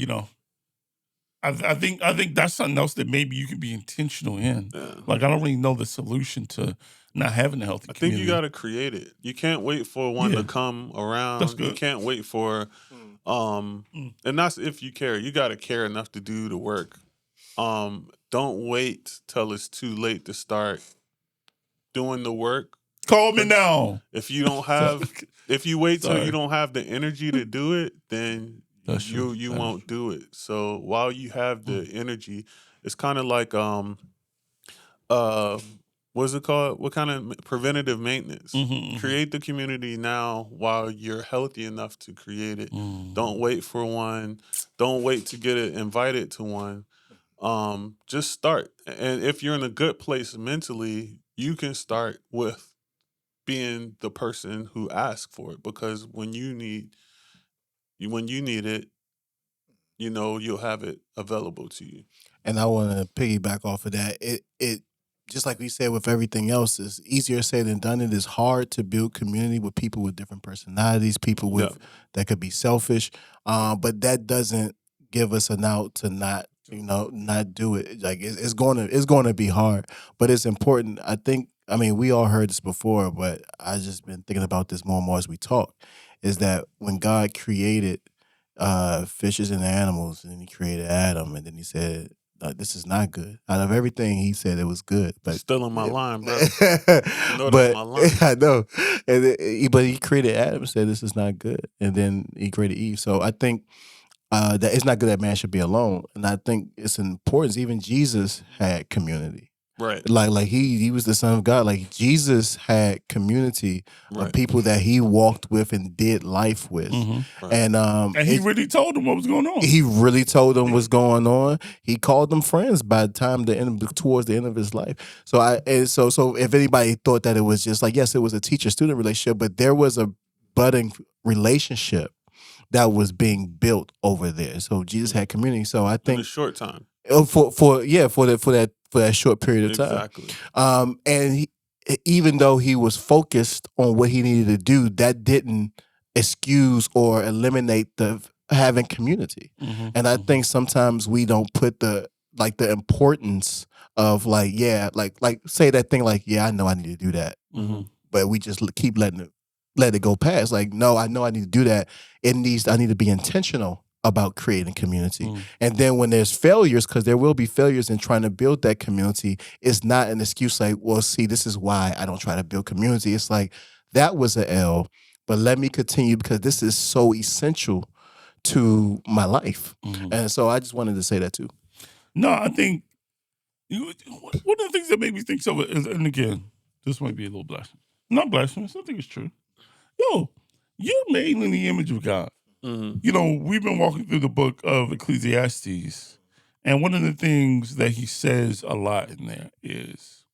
think that's something else that maybe you can be intentional in. Yeah. Like, I don't really know the solution to not having a healthy community. I think you got to create it. You can't wait for one to come around. That's good. You can't wait for, and that's if you care. You got to care enough to do the work. Don't wait till it's too late to start doing the work. Call me now. If you don't have, if you wait till you don't have the energy to do it, then you won't do it. So while you have the energy, it's kind of like what's it called? What kind of preventative maintenance? Create the community now while you're healthy enough to create it. Don't wait for one. Don't wait to get invited to one. Just start. And if you're in a good place mentally, you can start with being the person who asks for it, because when you need it, you'll have it available to you. And I want to piggyback off of that. It just like we said with everything else, it's easier said than done. It is hard to build community with people with different personalities, people with that could be selfish. But that doesn't give us an out to not do it. Like it's going to be hard, but it's important. I mean, we all heard this before, but I just been thinking about this more and more as we talk, is that when God created fishes and animals, and he created Adam, and then he said, this is not good. Out of everything, he said it was good. But still on my line, bro. But my line. I know. But he created Adam and said this is not good. And then he created Eve. So I think that it's not good that man should be alone. And I think it's important. Even Jesus had community. Right. Like he was the Son of God. Like Jesus had community of people that he walked with and did life with. And he really told them what was going on. He really told them what's going on. He called them friends by the time towards the end of his life. So if anybody thought that it was just like, yes, it was a teacher-student relationship, but there was a budding relationship that was being built over there. So Jesus had community. So I think in a short time. For that short period of time. Exactly. And even though he was focused on what he needed to do, that didn't excuse or eliminate the having community. And I think sometimes we don't put the importance of like say that thing like, yeah, I know I need to do that. But we just keep let it go past. Like, no, I know I need to do that. I need to be intentional about creating community. And then when there's failures, because there will be failures in trying to build that community, it's not an excuse like, well, see, this is why I don't try to build community. It's like, that was an L, but let me continue because this is so essential to my life. And so I just wanted to say that too. No, I think one of the things that made me think so is, and again, this might be a little blasphemous. Not blasphemous, I think it's true. Yo, you're made in the image of God. You know, we've been walking through the book of Ecclesiastes, and one of the things that he says a lot in there is,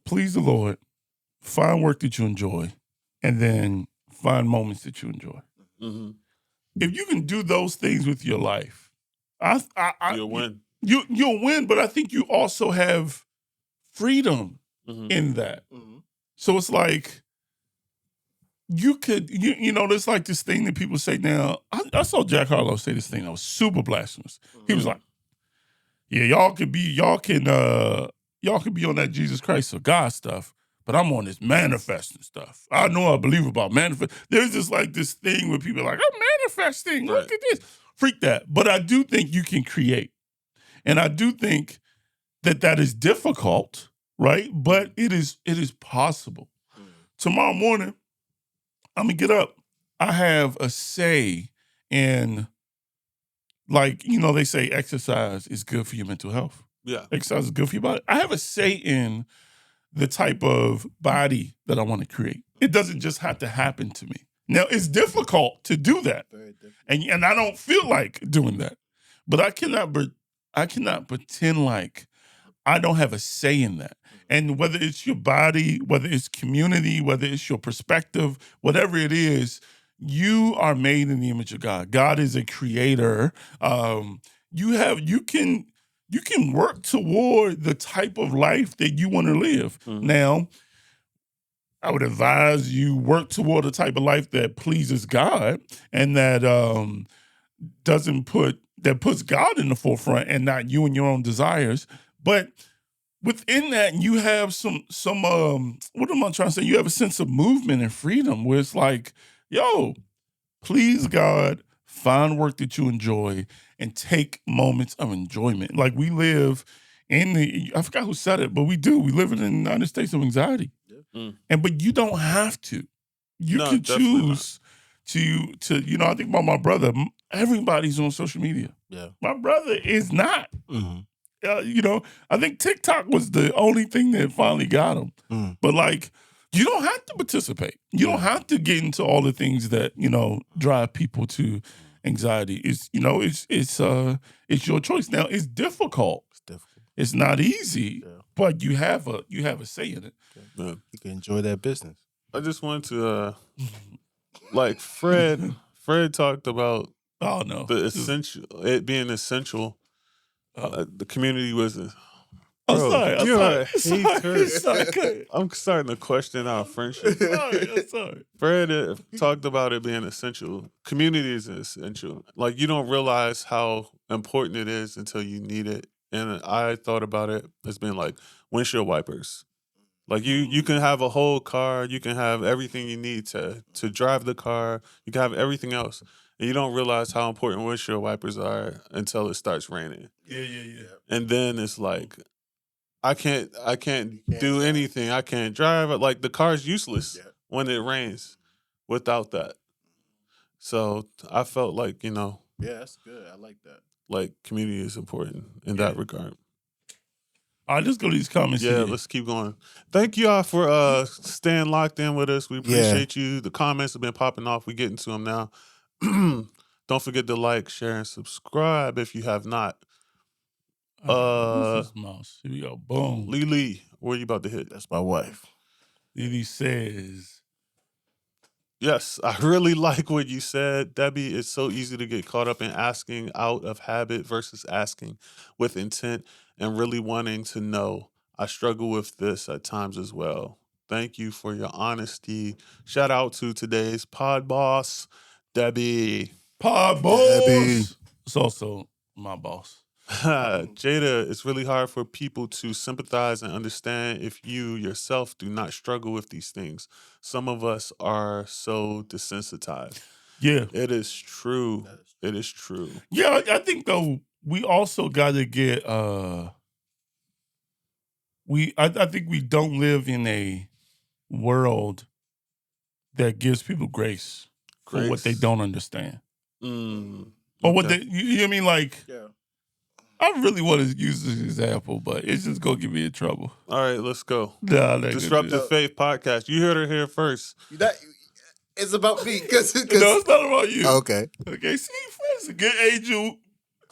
please the Lord, find work that you enjoy, and then find moments that you enjoy. If you can do those things with your life, you'll win. You'll win, but I think you also have freedom in that. So it's like, you could, you know, there's like this thing that people say now. I saw Jack Harlow say this thing that was super blasphemous. He was like, yeah, y'all can be on that Jesus Christ or God stuff, but I'm on this manifesting stuff. I know I believe about manifest. There's just like this thing where people are like, I'm manifesting. Look at this. Freak that. But I do think you can create. And I do think that is difficult, right? But it is possible. Tomorrow morning, I'm gonna get up. I have a say in, like, you know, they say exercise is good for your mental health. Yeah. Exercise is good for your body. I have a say in the type of body that I want to create. It doesn't just have to happen to me. Now, it's difficult to do that. Very difficult. And I don't feel like doing that. But I cannot pretend like I don't have a say in that. And whether it's your body, whether it's community, whether it's your perspective, whatever it is, you are made in the image of God. God is a creator. You can work toward the type of life that you want to live. Now, I would advise you work toward a type of life that pleases God and that puts God in the forefront and not you and your own desires. But within that, you have some what am I trying to say? You have a sense of movement and freedom where it's like, yo, please God, find work that you enjoy and take moments of enjoyment. Like, we live I forgot who said it, but we live in the United States of anxiety. But you don't have to. You can choose to, you know, I think about my brother. Everybody's on social media. Yeah. My brother is not. You know, I think TikTok was the only thing that finally got him. But like, you don't have to participate. You don't have to get into all the things that, you know, drive people to anxiety. It's, you know, it's your choice. Now, it's difficult. It's not easy, but you have a say in it. Yeah. You can enjoy that business. I just wanted to like Fred talked about the essential, it being essential. The community was. I'm sorry. I'm starting to question our friendship. I'm sorry. Fred talked about it being essential. Community is essential. Like, you don't realize how important it is until you need it. And I thought about it as being like windshield wipers. Like, you can have a whole car, you can have everything you need to drive the car, you can have everything else. And you don't realize how important windshield wipers are until it starts raining. Yeah. And then it's like, I can't do anything. I can't drive. Like, the car's useless when it rains without that. So I felt like, you know. Yeah, that's good. I like that. Like, community is important in that regard. All right, let's go to these comments. Yeah, here. let's keep going. Thank you all for staying locked in with us. We appreciate you. The comments have been popping off. We're getting to them now. Don't forget to like, share, and subscribe if you have not. Who's this mouse? Here we go. Boom. Lily, where you about to hit? That's my wife. Lily says, yes, I really like what you said, Debbie. It's so easy to get caught up in asking out of habit versus asking with intent and really wanting to know. I struggle with this at times as well. Thank you for your honesty. Shout out to today's pod boss, Debbie. Pod boss. Debbie. It's also my boss. Jada, it's really hard for people to sympathize and understand if you yourself do not struggle with these things. Some of us are so desensitized. Yeah. It is true. It is true. Yeah, I think though we also got to get I think we don't live in a world that gives people grace for what they don't understand. Or what they, you know what I mean? Like, I really want to use this example, but it's just going to get me in trouble. All right, let's go. Nah, Disruptive Faith Podcast. You heard her here first. It's about me. Cause, no, it's not about you. Okay. Okay, see, Fred's a good angel,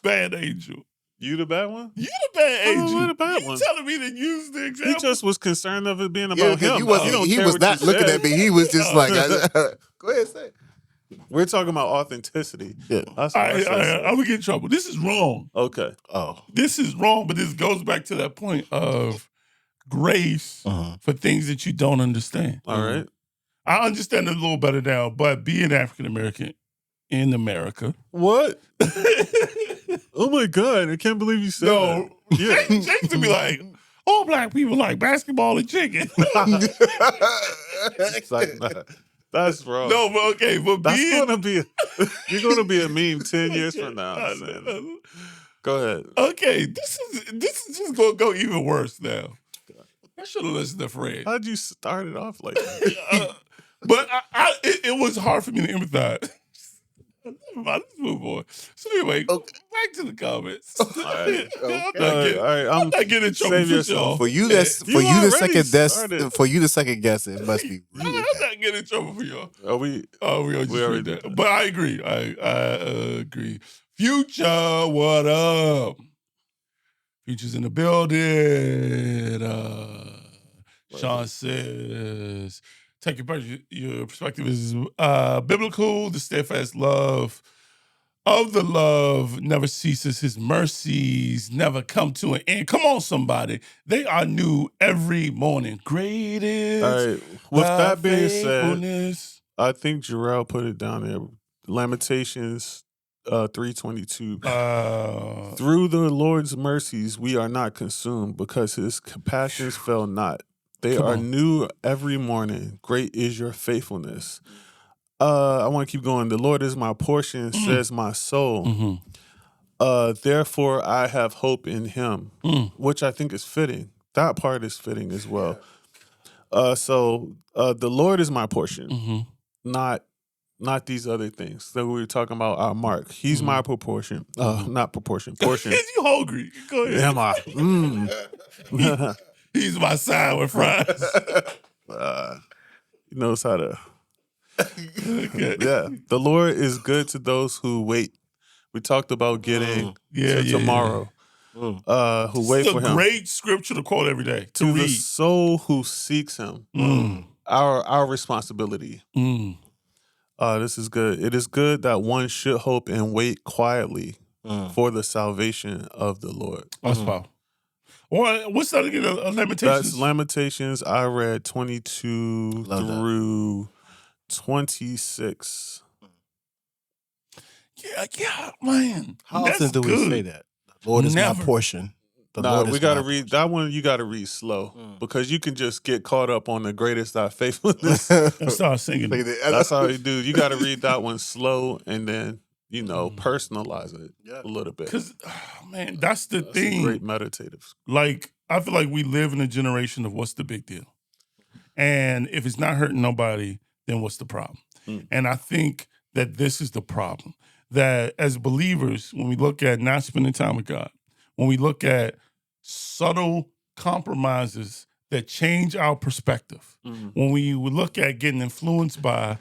bad angel. You the bad one? You the bad angel. Oh, the bad you one. telling me to use the example? He just was concerned of it being about him. He was not looking at me. He was just like, go ahead, say it. We're talking about authenticity. Yeah. I'm going to get in trouble. This is wrong. Okay. Oh. This is wrong, but this goes back to that point of grace for things that you don't understand. All right. I understand it a little better now, but being African-American in America. What? Oh my God. I can't believe you said that. Yeah. Jake's to be like, all black people like basketball and chicken. It's like, nah, that's wrong. No, but okay, but that's gonna be you're gonna be a meme 10 years from now. Go ahead. Okay, this is just gonna go even worse now. I should have listened to Fred. How'd you start it off like that? But it was hard for me to empathize. Never mind, let's move on. So anyway, back to the comments. All right. I'm not getting in trouble save for yourself. y'all. For you to second guess it must be I'm really not getting in trouble for y'all. Are we? Oh, we already did that. But I agree. I agree. Future, what up? Future's in the building. Sean says, take your perspective is biblical. The steadfast love of the love never ceases. His mercies never come to an end. Come on, somebody. They are new every morning. Great is all right. With that being faithfulness. said, I think Jarrell put it down there. Lamentations 3:22. Through the Lord's mercies we are not consumed, because his compassions fail not. They are new every morning. Great is your faithfulness. I want to keep going. The Lord is my portion, says my soul. Therefore I have hope in him, which I think is fitting. That part is fitting as well. So the Lord is my portion, not these other things. So we were talking about our Mark. He's my proportion. Not proportion. Portion. You hungry? Go ahead. Am I? He's my side with fries. He knows how to. Yeah. The Lord is good to those who wait. We talked about getting to tomorrow. Who wait for him. It's a great scripture to quote every day. To read. The soul who seeks him. Our responsibility. This is good. It is good that one should hope and wait quietly for the salvation of the Lord. That's powerful. Well, what's that again? Lamentations? That's Lamentations. I read 22 through 26. Yeah, man. How often do we say that? The Lord is my portion. We got to read that one. You got to read slow because you can just get caught up on the greatest thy faithfulness. Start singing. That's how you do. You got to read that one slow and then personalize it a little bit. Because man, that's the thing. Great meditative. Like I feel like we live in a generation of what's the big deal, and if it's not hurting nobody, then what's the problem? And I think that this is the problem. That as believers, when we look at not spending time with God, when we look at subtle compromises that change our perspective. When we look at getting influenced by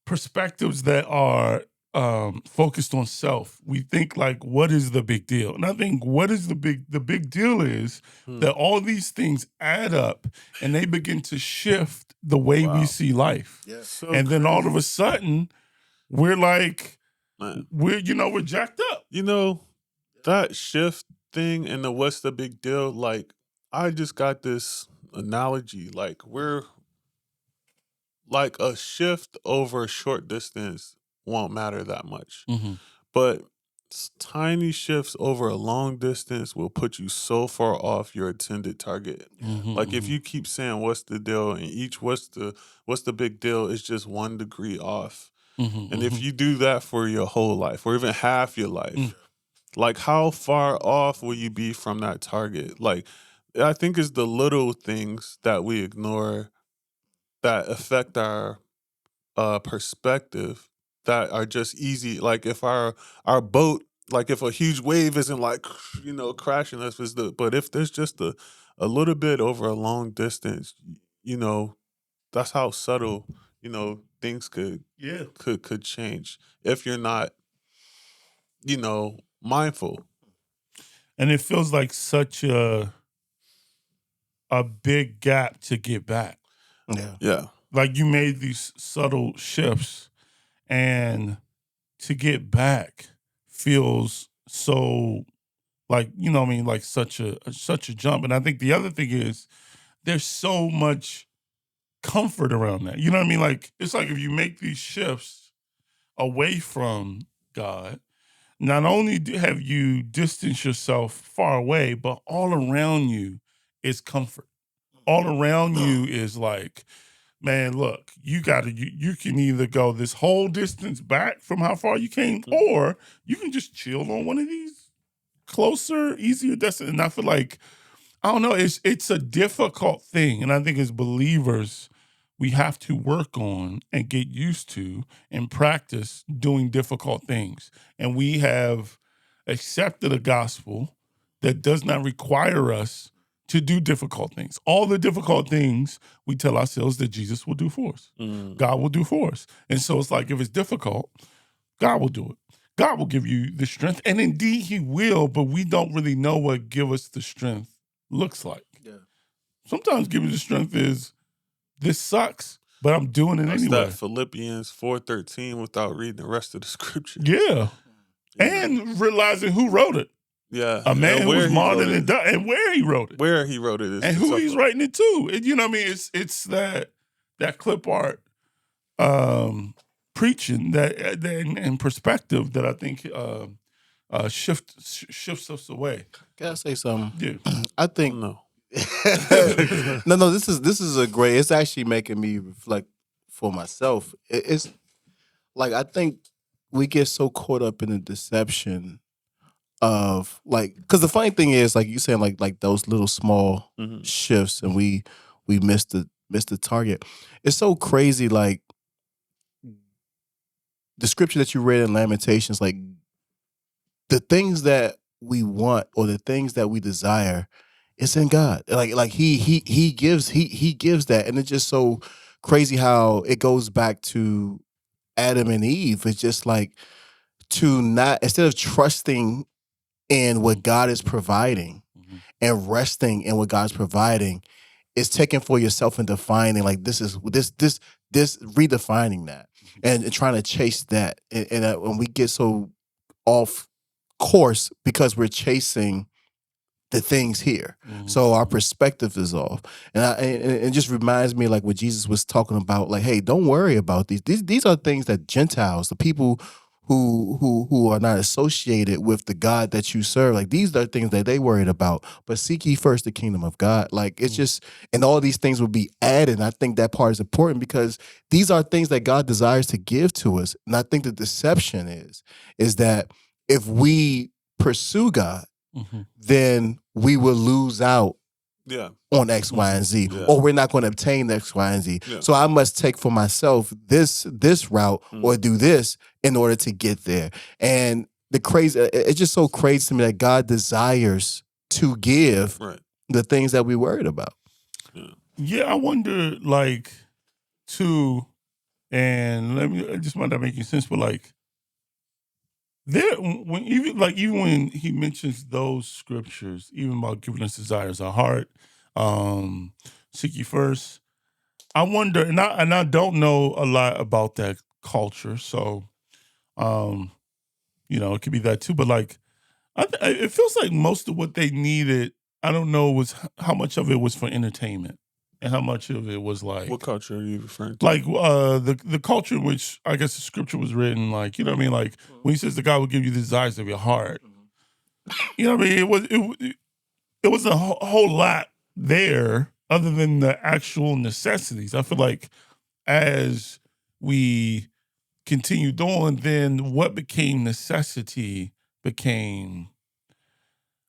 perspectives that are focused on self, we think like, what is the big deal? And I think the big deal is that all these things add up and they begin to shift the way we see life. Yeah. So and then all of crazy. a sudden, we're like, Man. we're jacked up. You know, that shift thing and the what's the big deal? Like, I just got this analogy. Like, we're like a shift over a short distance won't matter that much. But tiny shifts over a long distance will put you so far off your intended target. Like if you keep saying what's the deal and each what's the big deal is just 1 degree off. And if you do that for your whole life or even half your life, like how far off will you be from that target? Like I think it's the little things that we ignore that affect our perspective that are just easy. Like if our boat, like if a huge wave isn't like, crashing us, but if there's just a little bit over a long distance, that's how subtle, things could change if you're not, mindful. And it feels like such a big gap to get back. Yeah. Yeah. Like you made these subtle shifts, and to get back feels so like, like such a jump. And I think the other thing is there's so much comfort around that. You know what I mean? Like it's like if you make these shifts away from God, not only have you distanced yourself far away, but all around you is comfort. All around you is like, man, look, you can either go this whole distance back from how far you came, or you can just chill on one of these closer, easier destinations. And I feel like, I don't know, it's a difficult thing. And I think as believers, we have to work on and get used to and practice doing difficult things. And we have accepted a gospel that does not require us to do difficult things. All the difficult things we tell ourselves that Jesus will do for us. God will do for us. And so it's like, if it's difficult, God will do it. God will give you the strength. And indeed he will, but we don't really know what give us the strength looks like. Yeah. Sometimes giving the strength is, this sucks, but I'm doing it That's anyway. that Philippians 4:13 without reading the rest of the scripture. Yeah. And realizing who wrote it. Yeah. A man who was martyred and and died, and where he wrote it. Where he wrote it is And the who tough he's part. writing it to. And you know what I mean? It's that clip art preaching that and perspective that I think shifts us away. Can I say something? Yeah. I think No. no. This is a great. It's actually making me reflect for myself. It's like I think we get so caught up in the deception of like, because the funny thing is, like you saying, like those little small shifts, and we miss the target. It's so crazy. Like the scripture that you read in Lamentations, like the things that we want or the things that we desire, it's in God. Like he gives that, and it's just so crazy how it goes back to Adam and Eve. It's just like to not, instead of trusting in what God is providing and resting in what God's providing, is taking for yourself and defining like this redefining that and trying to chase that, and when we get so off course because we're chasing the things here. So our perspective is off. And it just reminds me like what Jesus was talking about, like, hey, don't worry about these. These are things that Gentiles, the people who are not associated with the God that you serve, like these are things that they worried about. But seek ye first the kingdom of God. Like it's just, and all these things will be added. And I think that part is important because these are things that God desires to give to us. And I think the deception is that if we pursue God, then we will lose out on X, Y, and Z, or we're not going to obtain X, Y, and Z. Yeah. So I must take for myself this route or do this in order to get there. And it's just so crazy to me that God desires to give Right. the things that we worried about. Yeah, I wonder, like, too, and this might not make any sense, but like, even when he mentions those scriptures, even about giving us desires of heart, seek ye first. I wonder, and I don't know a lot about that culture, so it could be that too. But like, it feels like most of what they needed, I don't know, was how much of it was for entertainment, and how much of it was like, What culture are you referring to? like the culture in which I guess the scripture was written, like, you know what I mean, like when he says the God will give you the desires of your heart, you know what I mean. It was a whole lot there other than the actual necessities. I feel like as we continued on, then what became necessity became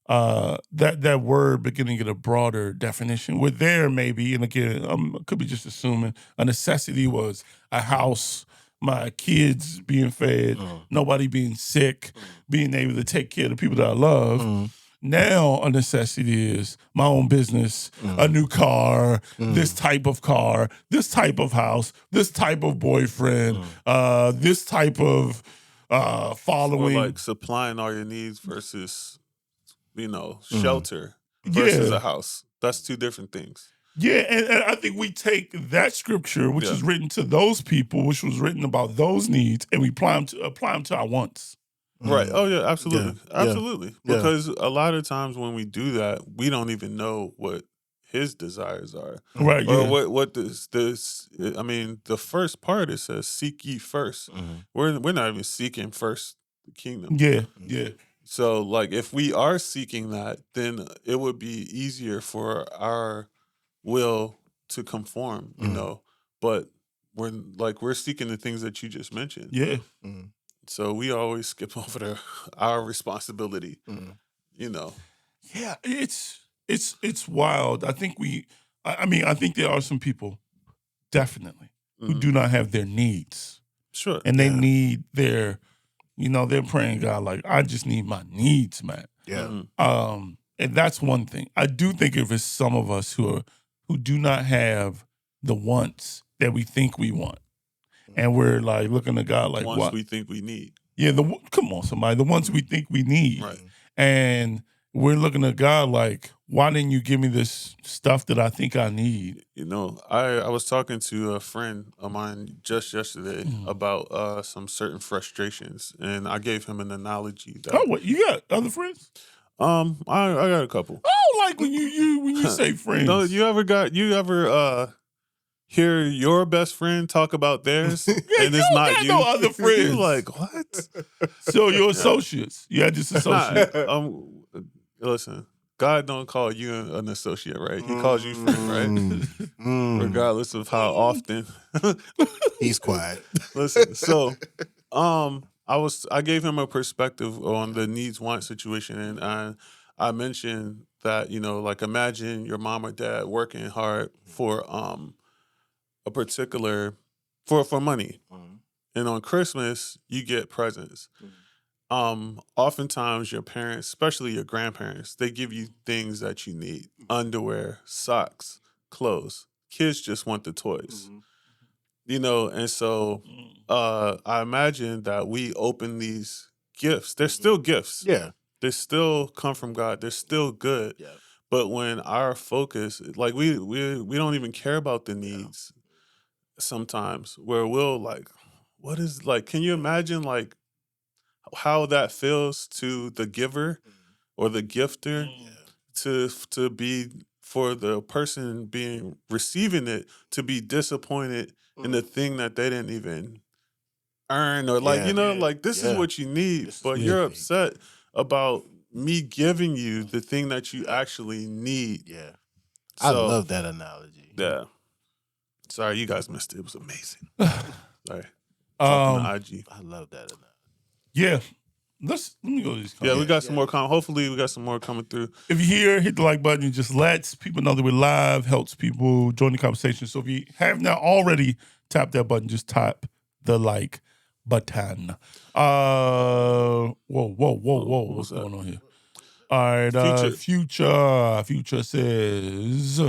that word beginning to get a broader definition. With there maybe, and again, I could be just assuming a necessity was a house, my kids being fed, nobody being sick, being able to take care of the people that I love. Now a necessity is my own business, a new car, this type of car, this type of house, this type of boyfriend, this type of following. Or like supplying all your needs versus, shelter versus a house. That's two different things. Yeah, and I think we take that scripture, which is written to those people, which was written about those needs, and we apply them to our wants. Right. Oh yeah, absolutely. Yeah. Absolutely. Yeah. Because a lot of times when we do that, we don't even know what his desires are. Right. Or Yeah. what this I mean, the first part it says seek ye first. We're not even seeking first the kingdom. Yeah. Yeah. So like if we are seeking that, then it would be easier for our will to conform, But we're seeking the things that you just mentioned. Yeah. So we always skip over our responsibility, Yeah, it's wild. I think I think there are some people definitely who do not have their needs. Sure. And they need they're praying God, like, I just need my needs met. Yeah. And that's one thing. I do think if it's some of us who do not have the wants that we think we want. And we're like looking at God like, ones what we think we need. Yeah, come on, somebody. The ones we think we need. Right. And we're looking at God like, why didn't you give me this stuff that I think I need? I was talking to a friend of mine just yesterday about some certain frustrations, and I gave him an analogy that. Oh, what, you got other friends? I got a couple. Oh, like when you say friends. No, you ever hear your best friend talk about theirs, and it's not got you? no other friends. You're like, what? So your associates. You had just associates. Listen, God don't call you an associate, right? He calls you friend, right? Regardless of how often. He's quiet. Listen, so I gave him a perspective on the needs want situation, and I mentioned that, like imagine your mom or dad working hard for a particular for money. And on Christmas you get presents. Oftentimes your parents, especially your grandparents, they give you things that you need: underwear, socks, clothes. Kids just want the toys. And so I imagine that we open these gifts. They're still gifts. Yeah. They still come from God. They're still good. Yeah. But when our focus, like we don't even care about the needs sometimes, where we'll like, what is, like, can you imagine like how that feels to the giver or the gifter to be, for the person being receiving it to be disappointed in the thing that they didn't even earn, or like, like this is what you need, but you're upset about me giving you the thing that you actually need. Yeah. So, I love that analogy. Yeah. Sorry, you guys missed it. It was amazing. Sorry. Talking to IG. I love that analogy. Yeah. Let me go to these comments. Yeah, we got some more hopefully we got some more coming through. If you're here, hit the like button. It just lets people know that we're live, helps people join the conversation. So if you have not already tapped that button, just tap the like button. Whoa. What's going on here? All right, Future. Future says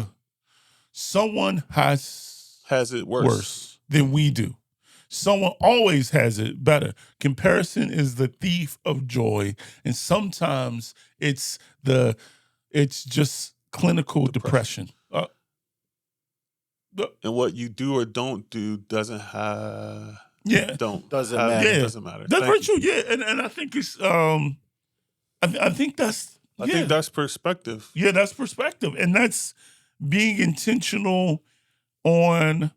someone has it worse than we do. Someone always has it better. Comparison is the thief of joy, and sometimes it's just clinical depression. And what you do or don't do doesn't matter. Yeah. Doesn't matter. That's very true. Yeah, and I think it's I think that's I think that's perspective. Yeah, that's perspective, and that's being intentional on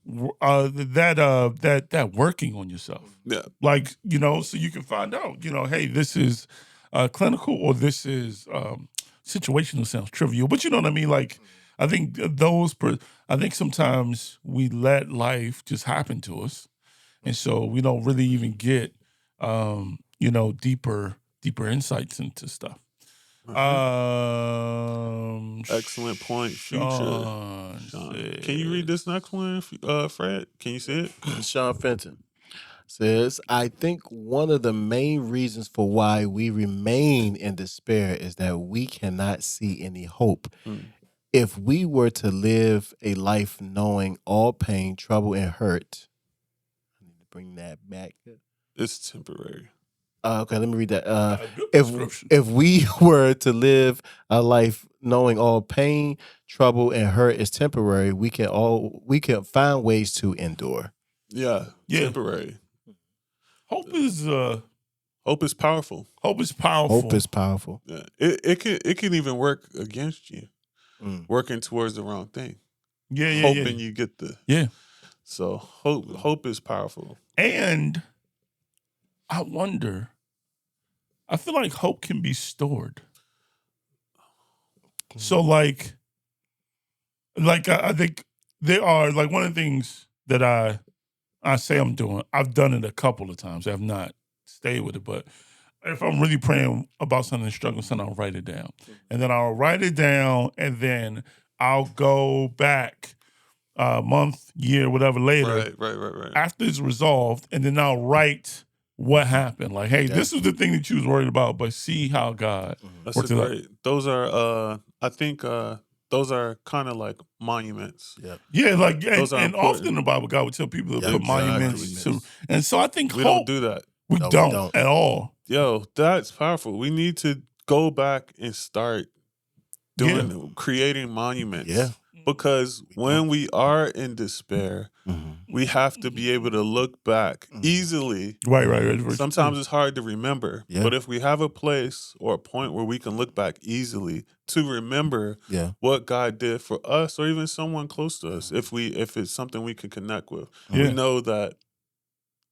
that working on yourself. Yeah, like so you can find out. Hey, this is clinical or this is situational. Sounds trivial, but you know what I mean. Like I think I think sometimes we let life just happen to us, and so we don't really even get deeper insights into stuff. Excellent point, Future. Sean. Can you read this next one, Fred? Can you see it? Sean Fenton says, I think one of the main reasons for why we remain in despair is that we cannot see any hope. If we were to live a life knowing all pain, trouble, and hurt, I need to bring that back. It's temporary. Okay, let me read that. If we were to live a life knowing all pain, trouble, and hurt is temporary, we can find ways to endure. Yeah. Temporary. Hope is powerful. Hope is powerful. Hope is powerful. Yeah. It can even work against you, working towards the wrong thing. Hoping you get the So hope is powerful. And I wonder. I feel like hope can be stored. So like I think there are like one of the things that I say I'm doing. I've done it a couple of times. I've not stayed with it, but if I'm really praying about something and struggling with something, I'll write it down. And then I'll write it down and then I'll go back a month, year, whatever later. Right. After it's resolved, and then I'll write what happened. Like, hey, this was the thing that you was worried about, but see how God worked it out. Those are I think those are kind of like monuments. Yeah, like those are and often in the Bible, God would tell people to put monuments to. And so I think we don't do that. We don't at all. Yo, that's powerful. We need to go back and start creating monuments. Yeah. Because when we are in despair, we have to be able to look back easily. Right. Sometimes it's hard to remember. Yeah. But if we have a place or a point where we can look back easily to remember what God did for us or even someone close to us, if it's something we can connect with, we know that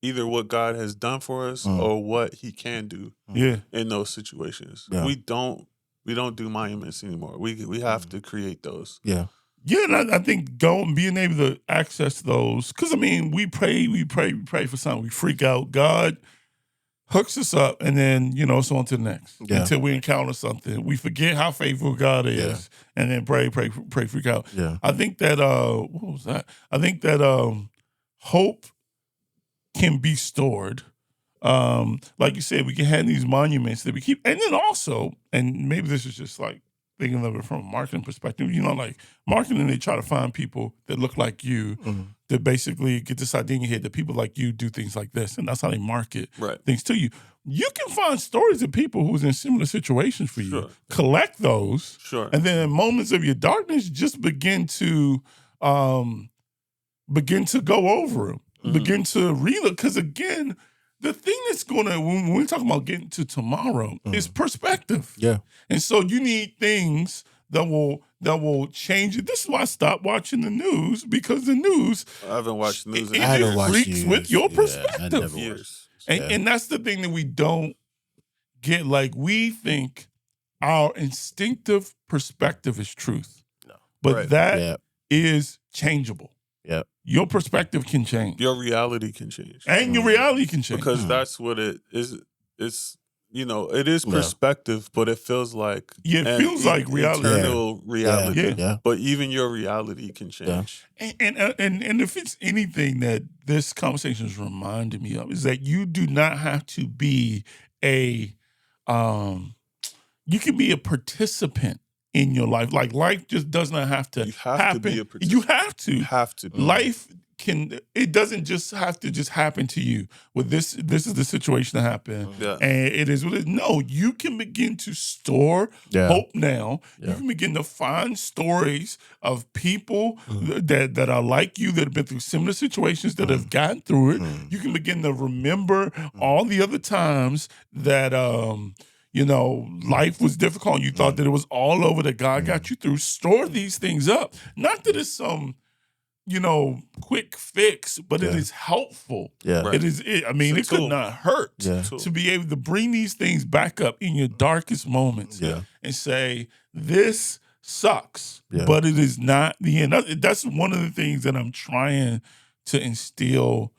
either what God has done for us or what he can do in those situations. Yeah. We don't do monuments anymore. We have to create those. Yeah. Yeah, and I think being able to access those, because I mean, we pray for something, we freak out. God hooks us up, and then it's on to the next until we encounter something. We forget how faithful God is, and then pray, freak out. Yeah, I think that what was that? I think that hope can be stored. Like you said, we can have these monuments that we keep, and then also, and maybe this is just like thinking of it from a marketing perspective, like marketing, they try to find people that look like you that basically get this idea in your head that people like you do things like this, and that's how they market things to you. You can find stories of people who's in similar situations for you, collect those, and then in moments of your darkness, just begin to go over them, begin to relook, because again, the thing that's when we're talking about getting to tomorrow is perspective. Yeah. And so you need things that will change it. This is why I stopped watching the news, because the news, I haven't watched the news in it freaks with your perspective. Years. And that's the thing that we don't get. Like, we think our instinctive perspective is truth. No. But that is changeable. Yep. Your perspective can change. Your reality can change. And your reality can change. Because that's what it is. It's, it is perspective, but it feels like it feels like reality. Eternal reality. Yeah. But even your reality can change. Yeah. And if it's anything that this conversation has reminded me of, is that you do not have to be a you can be a participant in your life. Like life just does not have to You have happen. to be a You participant. have to. You have to. Life it doesn't just have to just happen to you. Well, this is the situation that happened. Yeah. And it is what it is. No, you can begin to store hope now. You can begin to find stories of people that are like you, that have been through similar situations, that have gotten through it. You can begin to remember all the other times that life was difficult. You thought that it was all over, that God got you through. Store these things up. Not that it's some quick fix, but it is helpful. Yeah. Right. It is. It could not hurt to be able to bring these things back up in your darkest moments and say, this sucks, but it is not the end. That's one of the things that I'm trying to instill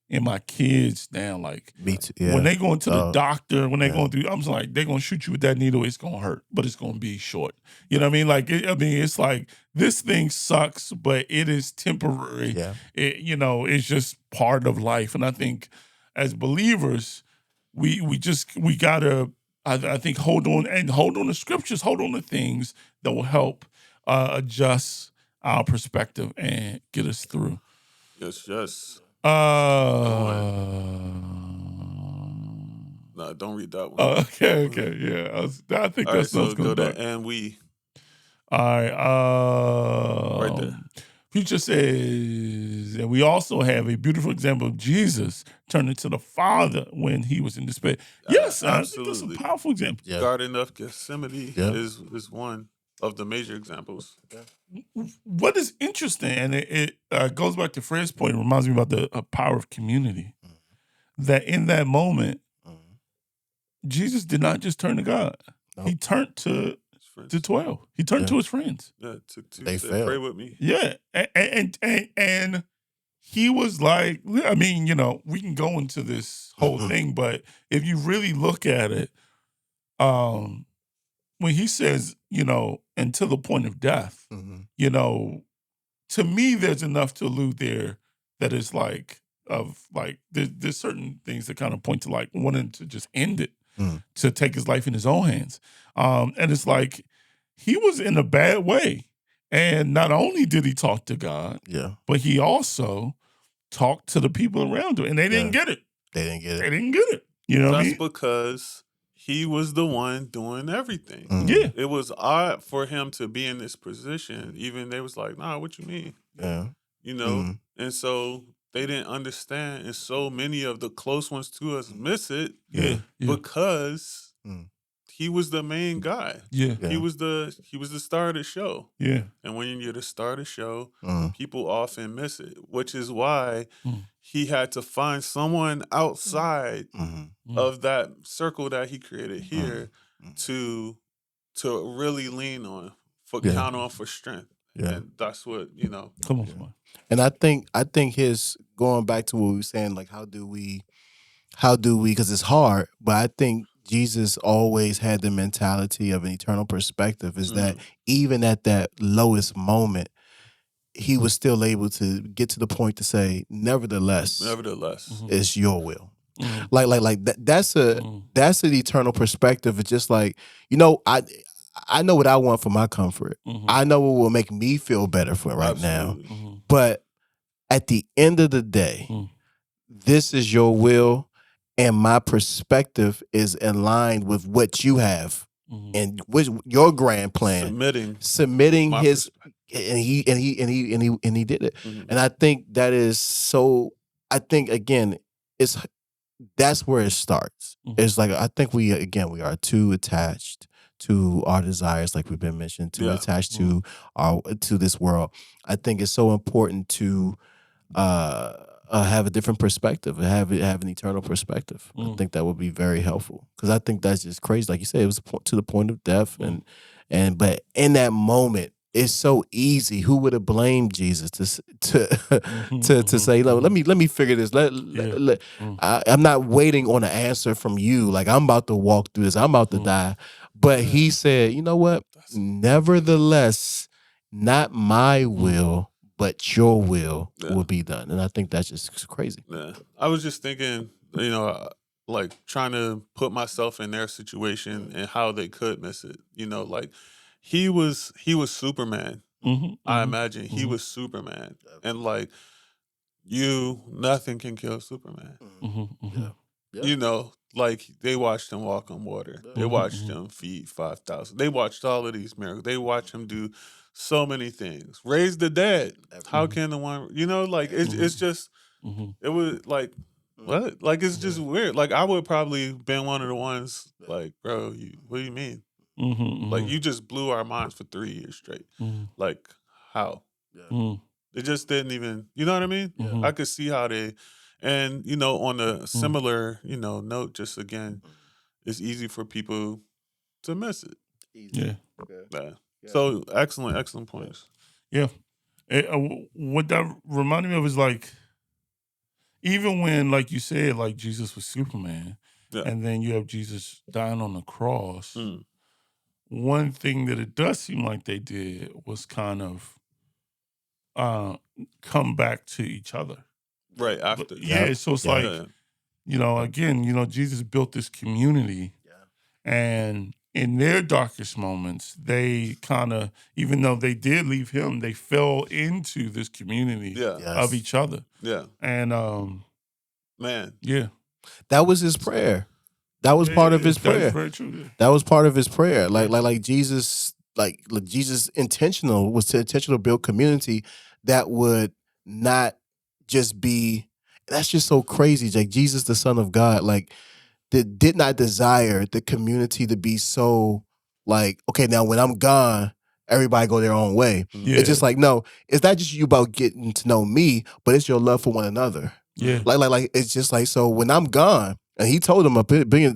in my kids now. Like, when they go into the doctor, when they going through, I'm just like, they're going to shoot you with that needle. It's going to hurt, but it's going to be short. You know what I mean? Like, it's like, this thing sucks, but it is temporary. Yeah. It's just part of life. And I think as believers, we gotta, I think, hold on to scriptures, hold on to things that will help adjust our perspective and get us through. Yes. No, don't read that one. Okay, yeah. I think all that's right, so go to to and we. All right. Right there. Future says, and we also have a beautiful example of Jesus turning to the Father when he was in despair. Yes, absolutely. I think that's a powerful example. Yeah. Garden of Gethsemane is one of the major examples. What is interesting, and it goes back to Fred's point, it reminds me about the power of community, that in that moment, Jesus did not just turn to God. Nope. He turned to 12. He turned to his friends. Yeah, they failed. Pray with me. Yeah, and he was like, I mean, we can go into this whole thing, but if you really look at it, when he says, and to the point of death, to me, there's enough to allude there that it's like, there's certain things that kind of point to like wanting to just end it, to take his life in his own hands. And it's like, he was in a bad way. And not only did he talk to God, but he also talked to the people around him, and they didn't get it. They didn't get it. They didn't get it. You know what I mean? That's because he was the one doing everything. Yeah. It was odd for him to be in this position. Even they was like, nah, what you mean? Yeah. And so they didn't understand. And so many of the close ones to us miss it because he was the main guy. Yeah. He was the star of the show. Yeah. And when you're the star of the show, people often miss it, which is why he had to find someone outside of that circle that he created here to really lean on, count on for strength. Yeah. And that's what, Come on. And I think his, going back to what we were saying, like, how do we, because it's hard, but I think Jesus always had the mentality of an eternal perspective, is that even at that lowest moment, he was still able to get to the point to say, nevertheless, it's your will. Like that's an eternal perspective. It's just like, I know what I want for my comfort. I know what will make me feel better for right now. But at the end of the day, this is your will. And my perspective is in line with what you have and with your grand plan. Submitting his, and he did it. And I think that is so. I think again, that's where it starts. It's like, I think we are too attached to our desires, like we've been mentioned, too attached to this world. I think it's so important to have a different perspective, have an eternal perspective. I think that would be very helpful, because I think that's just crazy. Like you said, it was to the point of death, but in that moment, it's so easy. Who would have blamed Jesus to say, let me figure this. I'm not waiting on an answer from you. Like, I'm about to walk through this. I'm about to die. But he said, you know what? Nevertheless, not my will, but your will will be done. And I think that's just crazy. Yeah. I was just thinking, like trying to put myself in their situation and how they could miss it. You know, like he was Superman. I imagine he was Superman, and like nothing can kill Superman. You know, like they watched him walk on water. They watched him feed 5,000. They watched all of these miracles. They watched him do so many things. Raise the dead. How can the one, you know, like it's just, it was like, what? Like it's just weird. Like I would probably been one of the ones like, bro, what do you mean? Like you just blew our minds for 3 years straight. Like how? It just didn't even, you know what I mean? I could see how they, and you know, on a similar, you know, note, just again, it's easy for people to miss it. Yeah. So excellent points. Yeah. What that reminded me of is like, even when, like you said, like Jesus was Superman, and then you have Jesus dying on the cross, one thing that it does seem like they did was kind of come back to each other. Right after. So it's like, you know, again, you know, Jesus built this community, and in their darkest moments, they kind of, even though they did leave him, they fell into this community of each other. Yeah. And man. Yeah. That was his prayer. That was part of his prayer. That's very true. Yeah. That was part of his prayer. Like Jesus, like Jesus intentional to build community that would not just be, that's just so crazy. Like Jesus, the Son of God, like that did not desire the community to be so like, okay, now when I'm gone, everybody go their own way. It's just like, no, it's not just you about getting to know me, but it's your love for one another. Yeah. Like it's just like, so when I'm gone, and he told him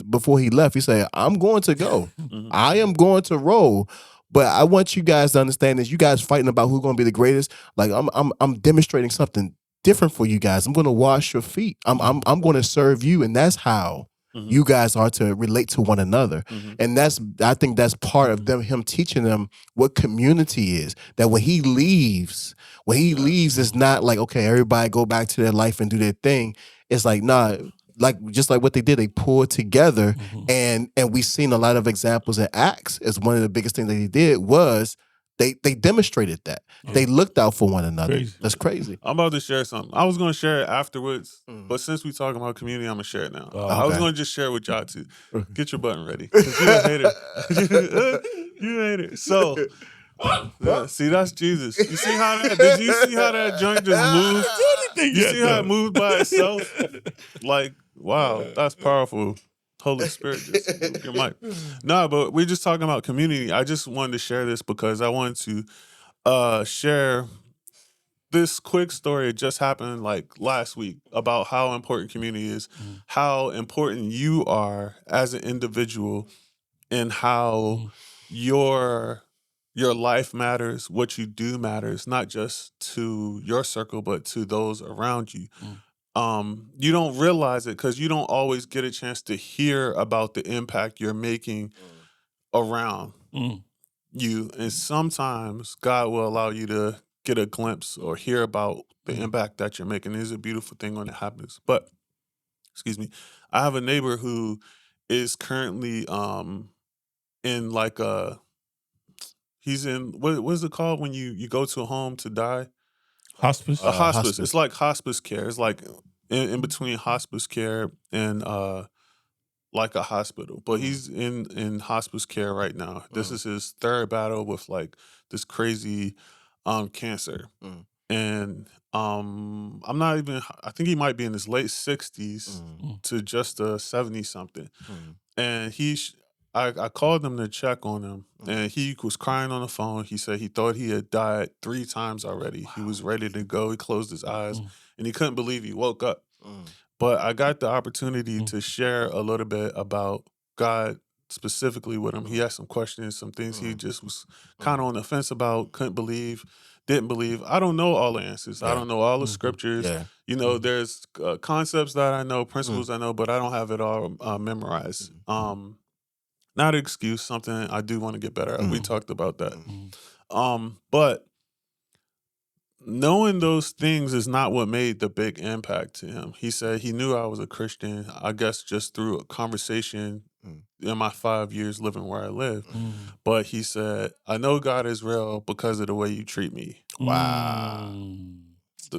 before he left, he said, I'm going to go. I am going to roll. But I want you guys to understand this. You guys fighting about who's going to be the greatest. Like I'm demonstrating something different for you guys. I'm going to wash your feet. I'm going to serve you, and that's how you guys are to relate to one another. And I think that's part of him teaching them what community is. That when he leaves, it's not like, okay, everybody go back to their life and do their thing. It's like, nah, like just like what they did, they pulled together, and we've seen a lot of examples in Acts. As one of the biggest things that he did was they demonstrated that they looked out for one another. Crazy. That's crazy. I'm about to share something. I was going to share it afterwards, but since we talking about community, I'm gonna share it now. I was going to just share it with y'all too. Get your button ready, because you a hater. You a hater. So. See, that's Jesus. You see how that? Did you see how that joint just moved? You see how it moved by itself? Like, wow, that's powerful. Holy Spirit, just move your mic. No, but we're just talking about community. I just wanted to share this because I wanted to share this quick story. It just happened like last week about how important community is, how important you are as an individual, and how your life matters, what you do matters, not just to your circle, but to those around you. You don't realize it because you don't always get a chance to hear about the impact you're making around you. And sometimes God will allow you to get a glimpse or hear about the impact that you're making. It's a beautiful thing when it happens. But, excuse me, I have a neighbor who is currently in like he's in, what is it called when you go to a home to die? Hospice? A hospice. It's like hospice care. It's like in between hospice care and like a hospital. But he's in hospice care right now. This is his third battle with like this crazy cancer. And I'm not even, I think he might be in his late 60s to just 70 something. And I called him to check on him, and he was crying on the phone. He said he thought he had died 3 times already. Wow. He was ready to go. He closed his eyes, and he couldn't believe he woke up. But I got the opportunity to share a little bit about God specifically with him. He had some questions, some things he just was kind of on the fence about, couldn't believe, didn't believe. I don't know all the answers. I don't know all the scriptures. You know, there's concepts that I know, principles I know, but I don't have it all memorized. Not an excuse, something I do want to get better at. We talked about that. But knowing those things is not what made the big impact to him. He said he knew I was a Christian, I guess just through a conversation in my 5 years living where I live. But he said, I know God is real because of the way you treat me. Wow.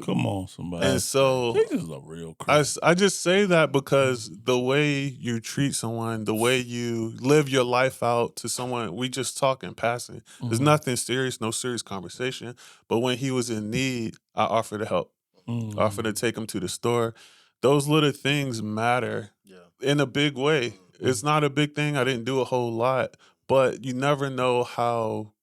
Come on, somebody. And so this is a real Christian. I just say that because the way you treat someone, the way you live your life out to someone, we just talk in passing. There's nothing serious, no serious conversation. But when he was in need, I offered to help. I offered to take him to the store. Those little things matter in a big way. It's not a big thing. I didn't do a whole lot, but you never know how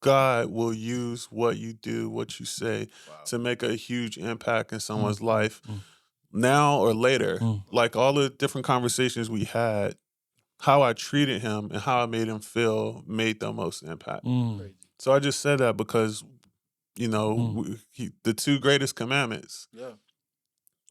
God will use what you do, what you say, to make a huge impact in someone's life now or later. Like all the different conversations we had, how I treated him and how I made him feel made the most impact. So I just said that because, you know, the 2 greatest commandments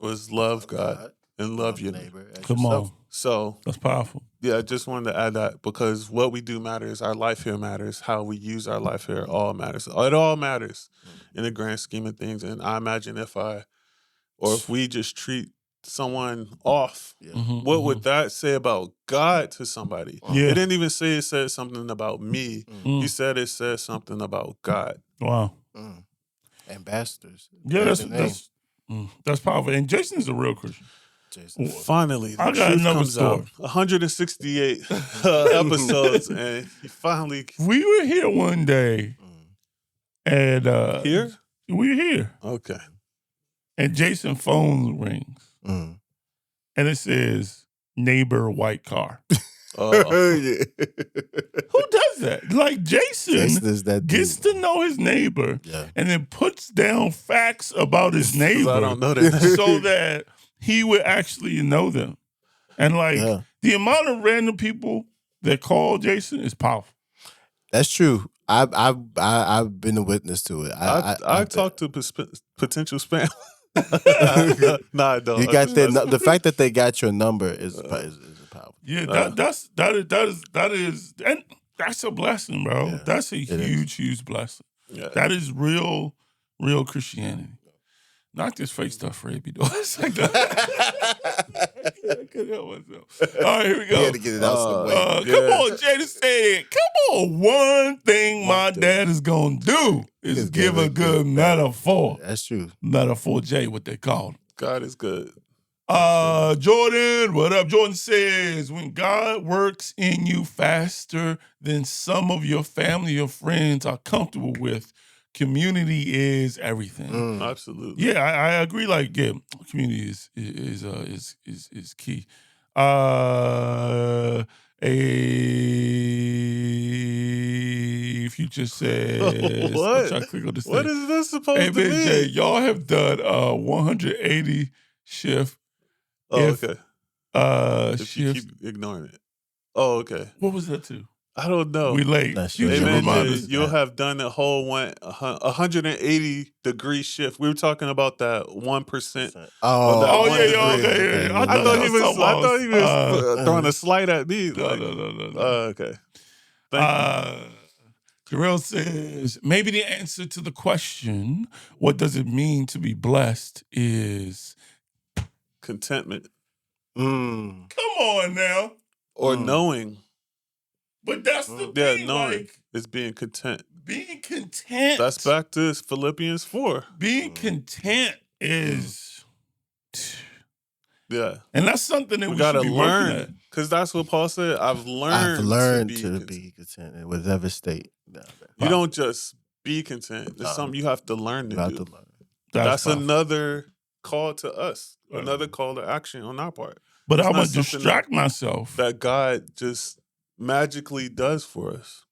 was love God and love your neighbor. Come on. So that's powerful. Yeah, I just wanted to add that because what we do matters. Our life here matters. How we use our life here all matters. It all matters in the grand scheme of things. And I imagine if we just treat someone off, what would that say about God to somebody? It didn't even say it said something about me. He said it said something about God. Wow. Ambassadors. Yeah, that's powerful. And Jason's a real Christian. Finally, the I got truth another comes story. out. 168 episodes, and he finally. We were here one day, and here we were here. Okay, and Jason's phone rings, and it says "neighbor white car." Yeah. Who does that? Like Jason gets to know his neighbor, and then puts down facts about his neighbor. I don't know that. So that he would actually know them. And like the amount of random people that call Jason is powerful. That's true. I've been a witness to it. I talked to potential spam. Nah, I don't. You got the fact that they got your number is powerful. Yeah, that is, and that's a blessing, bro. Yeah, that's a huge blessing. Yeah. That is real Christianity. Not this fake stuff Ray be doing. It's like that. I couldn't help myself. All right, here we go. You had to get it out some way. Come on, Jada said, come on. One thing my dad is going to do is give a good metaphor. That's true. Metaphor J, what they call it. God is good. Jordan, what up? Jordan says, when God works in you faster than some of your family or friends are comfortable with, community is everything. Absolutely. Yeah, I agree. Like, community is key. A Future says, what? What is this supposed to mean? Jay, y'all have done 180 shift. Okay. If you shift. keep ignoring it. Oh, okay. What was that too? I don't know. We late. Hey, man, you'll have done the whole 180 degree shift. We were talking about that 1%. Okay. I thought he was throwing a slight at me. No. Okay. Thank you. Jarrell says, maybe the answer to the question, what does it mean to be blessed, is contentment. Come on now. Or knowing. But that's the thing. Knowing like, is being content. Being content. That's back to Philippians 4. Being content is... Yeah. And that's something that we gotta should be learn. Because that's what Paul said. I've learned to be content in whatever state. You don't just be content. It's something you have to learn to do. That's another call to us. Another call to action on our part. But I'm going to distract myself. That God just magically does for us.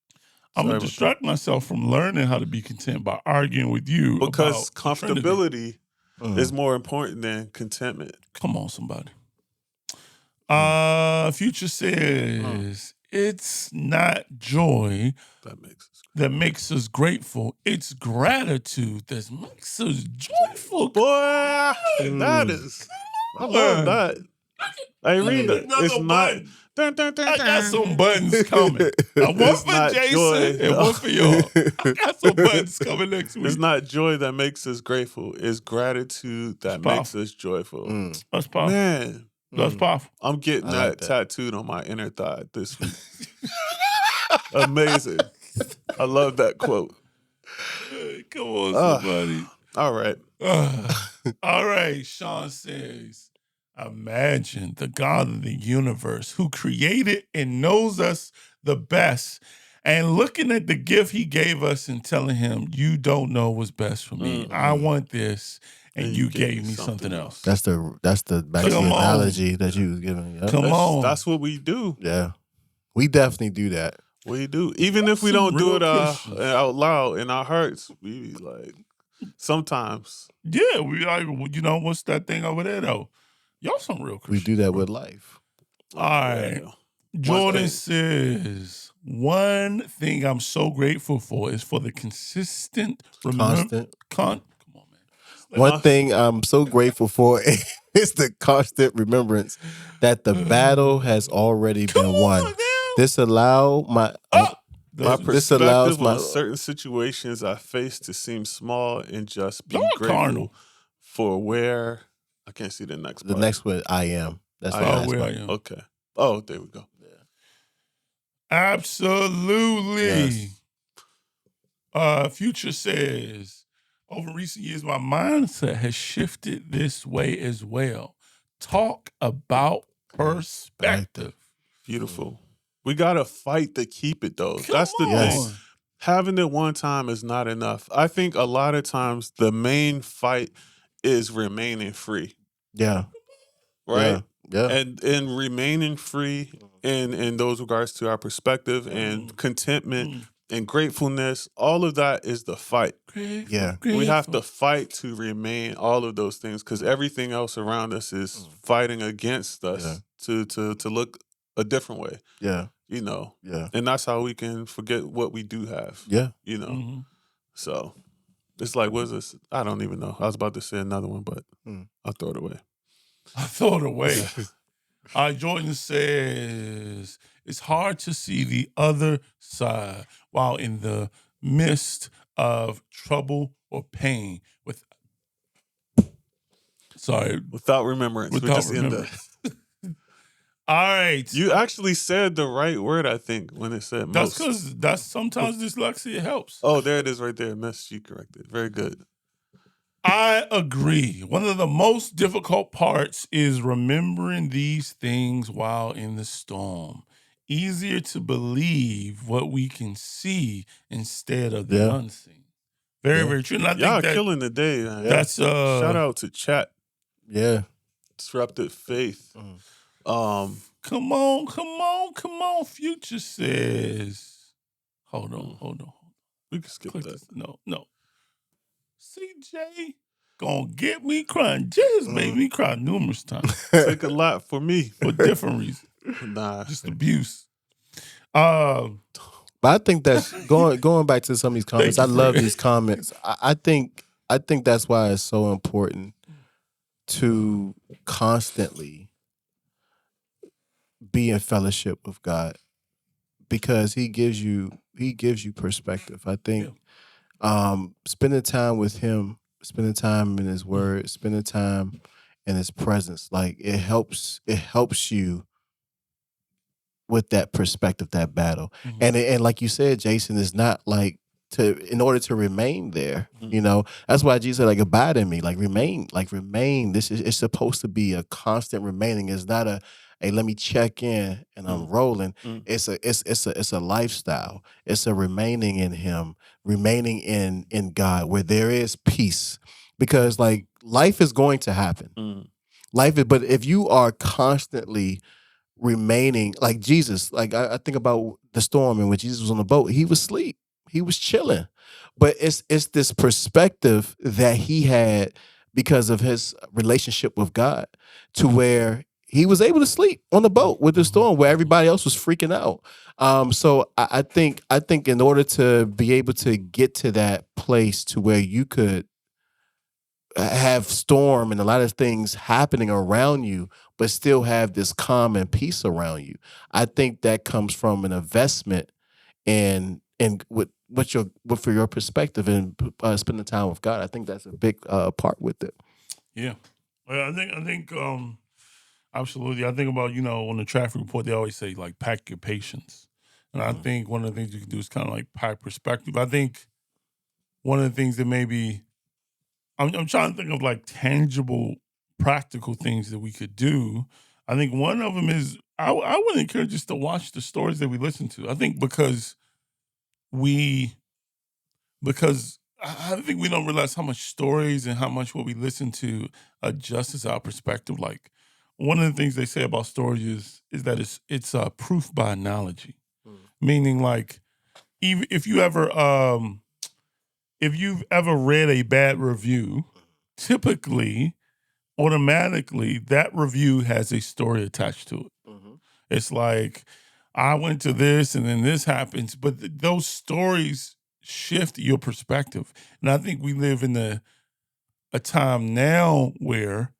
I'm going to distract myself from learning how to be content by arguing with you. Because comfortability is more important than contentment. Come on, somebody. Future says, it's not joy that makes us grateful. It's gratitude that makes us joyful. Boy, that is... I love that. Hey, read it. Another It's not. button. Dun, dun, dun, I got dun. some buttons coming. One It's for not Jason joy, and no. one for y'all. I got some buttons coming next week. It's not joy that makes us grateful. It's gratitude that makes powerful. us joyful. That's powerful. Man, That's powerful. I'm getting I like that tattooed on my inner thigh this week. Amazing. I love that quote. Come on, somebody. All right. All right, Sean says, imagine the God of the universe who created and knows us the best and looking at the gift he gave us and telling him, you don't know what's best for me. I want this, and you gave me something else. That's the back to the analogy that you was giving. Yep. Come on. That's what we do. Yeah. We definitely do that. We do. Even if we Some don't do real it out loud in our hearts, we be like, sometimes. Yeah, we like, what's that thing over there, though? Y'all some real Christians. We do that with life. All right. Jordan says, one thing I'm so grateful for is for the consistent Constant. Come on, man. One thing I'm so grateful for is the constant remembrance that the battle has already been won. This allows my perspective on certain situations I face to seem small and just be grateful for where I can't see the next part. The next one, I am. That's where I am. Okay. Oh, there we go. Yeah. Absolutely. Yes. Future says, over recent years, my mindset has shifted this way as well. Talk about perspective. Beautiful. We got to fight to keep it, though. That's the thing. Having it one time is not enough. I think a lot of times the main fight is remaining free. Yeah. Right? Yeah. And remaining free in those regards to our perspective and contentment and gratefulness, all of that is the fight. We have to fight to remain all of those things because everything else around us is fighting against us to look a different way. Yeah. And that's how we can forget what we do have. Yeah. So it's like, what is this? I don't even know. I was about to say another one, but I'll throw it away. Jordan says, it's hard to see the other side while in the midst of trouble or pain. Without remembrance. All right. You actually said the right word, I think, when it said most. That's because sometimes dyslexia helps. Oh, there it is right there. Miss, you corrected. Very good. I agree. One of the most difficult parts is remembering these things while in the storm. Easier to believe what we can see instead of the unseen. Very, very true. And I think killing the day. Man. That's shout out to chat. Yeah. Disrupted faith. Come on. Future says. Hold on. We can skip that. No. CJ gonna get me crying. Jay's made me cry numerous times. Take a lot for me. For different reasons. Nah. Just abuse. But I think that's going back to some of these comments. I love these comments. I think that's why it's so important to constantly be in fellowship with God because He gives you perspective. I think spending time with Him, spending time in His Word, spending time in His presence, like it helps you with that perspective, that battle. And like you said, Jason, it's not like in order to remain there, that's why Jesus said, like, abide in me, like remain. It's supposed to be a constant remaining. It's not hey, let me check in and I'm rolling. It's a lifestyle. It's a remaining in Him, remaining in God, where there is peace. Because like life is going to happen. But if you are constantly remaining, like Jesus, like I think about the storm and when Jesus was on the boat, He was asleep. He was chilling. But it's this perspective that He had because of His relationship with God to where He was able to sleep on the boat with the storm where everybody else was freaking out. So I think in order to be able to get to that place to where you could have storm and a lot of things happening around you, but still have this calm and peace around you. I think that comes from an investment in for your perspective and spending time with God. I think that's a big part with it. Yeah, well, I think absolutely. I think about on the traffic report they always say like pack your patience, and I think one of the things you can do is kind of like pack perspective. I think one of the things that maybe I'm trying to think of like tangible, practical things that we could do. I think one of them is I would encourage us to watch the stories that we listen to. I think because I think we don't realize how much stories and how much what we listen to adjusts our perspective. Like one of the things they say about stories is that it's proof by analogy, meaning like even if you've ever read a bad review, typically, automatically, that review has a story attached to it. It's like, I went to this and then this happens, but those stories shift your perspective. And I think we live in a time now where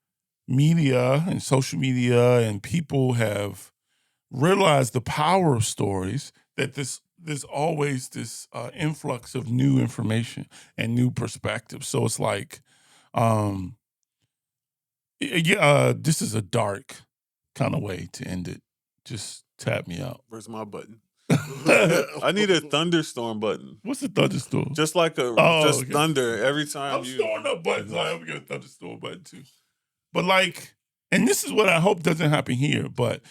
media and social media and people have realized the power of stories, that there's always this influx of new information and new perspectives. So it's like, this is a dark kind of way to end it. Just tap me out. Where's my button? I need a thunderstorm button. What's a thunderstorm? Just like okay. thunder every time I'm storing up buttons. I'm gonna thunderstorm button too. But like, and this is what I hope doesn't happen here. But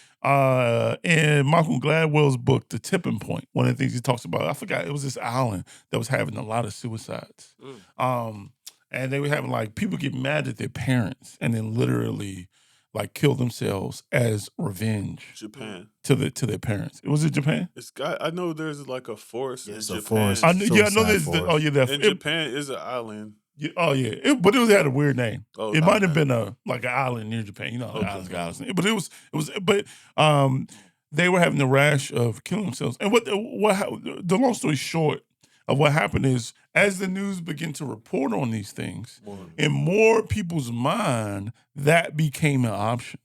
in Malcolm Gladwell's book, The Tipping Point, one of the things he talks about, I forgot, it was this island that was having a lot of suicides. And they were having like people get mad at their parents and then literally like kill themselves as revenge. Japan. To their parents. Was it Japan? I know there's like a forest in Japan. Forest. I know there's Japan is an island. Yeah, but it had a weird name. It might have been an island near Japan. You know, islands. But they were having the rash of killing themselves. And the long story short of what happened is, as the news began to report on these things, in more people's mind, that became an option.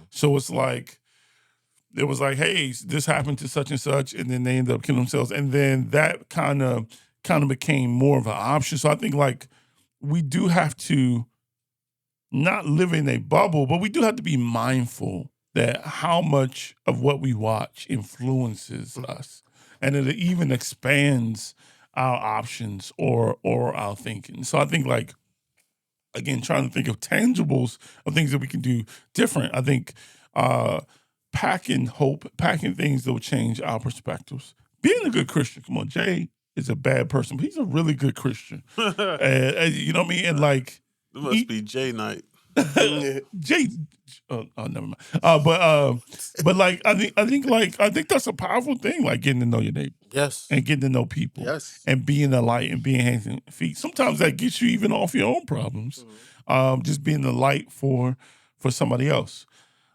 So it's like, it was like, hey, this happened to such and such, and then they ended up killing themselves. And then that kind of became more of an option. So I think like we do have to not live in a bubble, but we do have to be mindful that how much of what we watch influences us. And it even expands our options or our thinking. So I think like, again, trying to think of tangibles of things that we can do different. I think packing things that will change our perspectives. Being a good Christian, come on, Jay is a bad person, but he's a really good Christian. And you know what I mean? And like, it must be Jay night. Jay, never mind. But like, I think that's a powerful thing. Like getting to know your neighbor, yes, and getting to know people, yes, and being a light and being hands and feet. Sometimes that gets you even off your own problems. Just being the light for somebody else.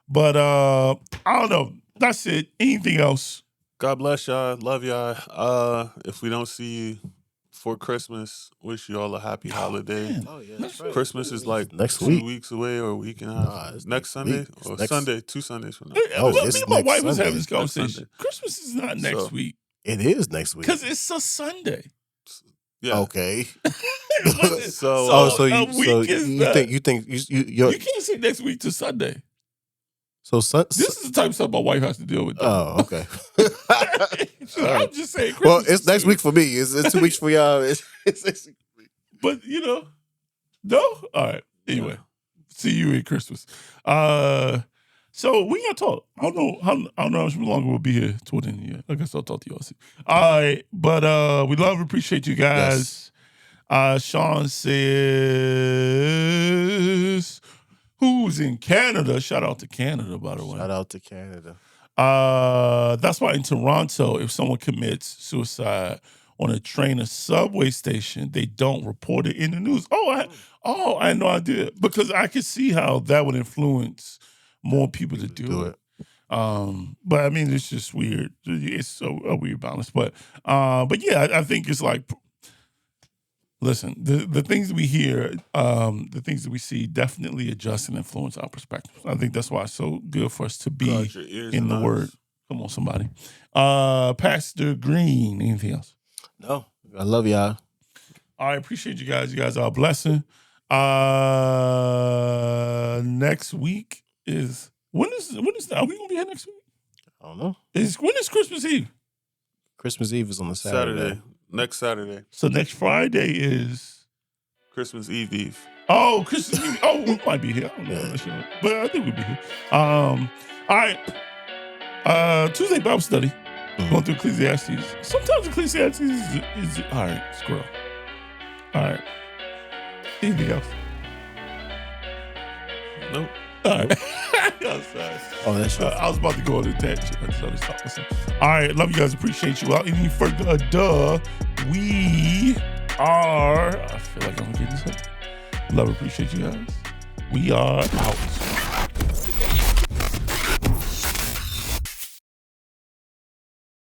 But I don't know. That's it. Anything else? God bless y'all. Love y'all. If we don't see you for Christmas, wish you all a happy holiday. Yeah, Christmas is like next 2 weeks away or a week and a half. Next Sunday or Sunday, 2 Sundays from now. My wife was having this conversation. Christmas is not next week. It is next week because it's a Sunday. Yeah. Okay. You think you can't say next week to Sunday. So this is the type of stuff my wife has to deal with. Oh, okay. I'm just saying. Well, it's next week for me. It's 2 weeks for y'all. It's but no. All right. Anyway, see you at Christmas. So we gotta talk. I don't know how much longer we'll be here toward the end of the year. I guess I'll talk to y'all soon. All right, but we love and appreciate you guys. Yes. Sean says, who's in Canada? Shout out to Canada, by the way. Shout out to Canada. That's why in Toronto, if someone commits suicide on a train or subway station, they don't report it in the news. I had no idea, because I could see how that would influence more people to do it. But I mean, it's just weird. It's a weird balance. But yeah, I think it's like, listen, the things that we hear, the things that we see definitely adjust and influence our perspective. I think that's why it's so good for us to be in the Word. Come on, somebody. Pastor Green, anything else? No, I love y'all. I appreciate you guys. You guys are a blessing. Next week is when is that? Are we gonna be here next week? I don't know. When is Christmas Eve? Christmas Eve is on the Saturday. Next Saturday. So next Friday is Christmas Eve. Oh, Christmas Eve. Oh, we might be here. I don't know, but I think we'll be here. All right. Tuesday Bible study. Going through Ecclesiastes. Sometimes Ecclesiastes is all right. Squirrel. All right. Anything else? Nope. All right. I'm sorry. Oh, that's right. I was about to go on a tangent. All right. Love you guys. Appreciate you. Without any further ado, we are. I feel like I'm going to get this up. Love, appreciate you guys. We are out.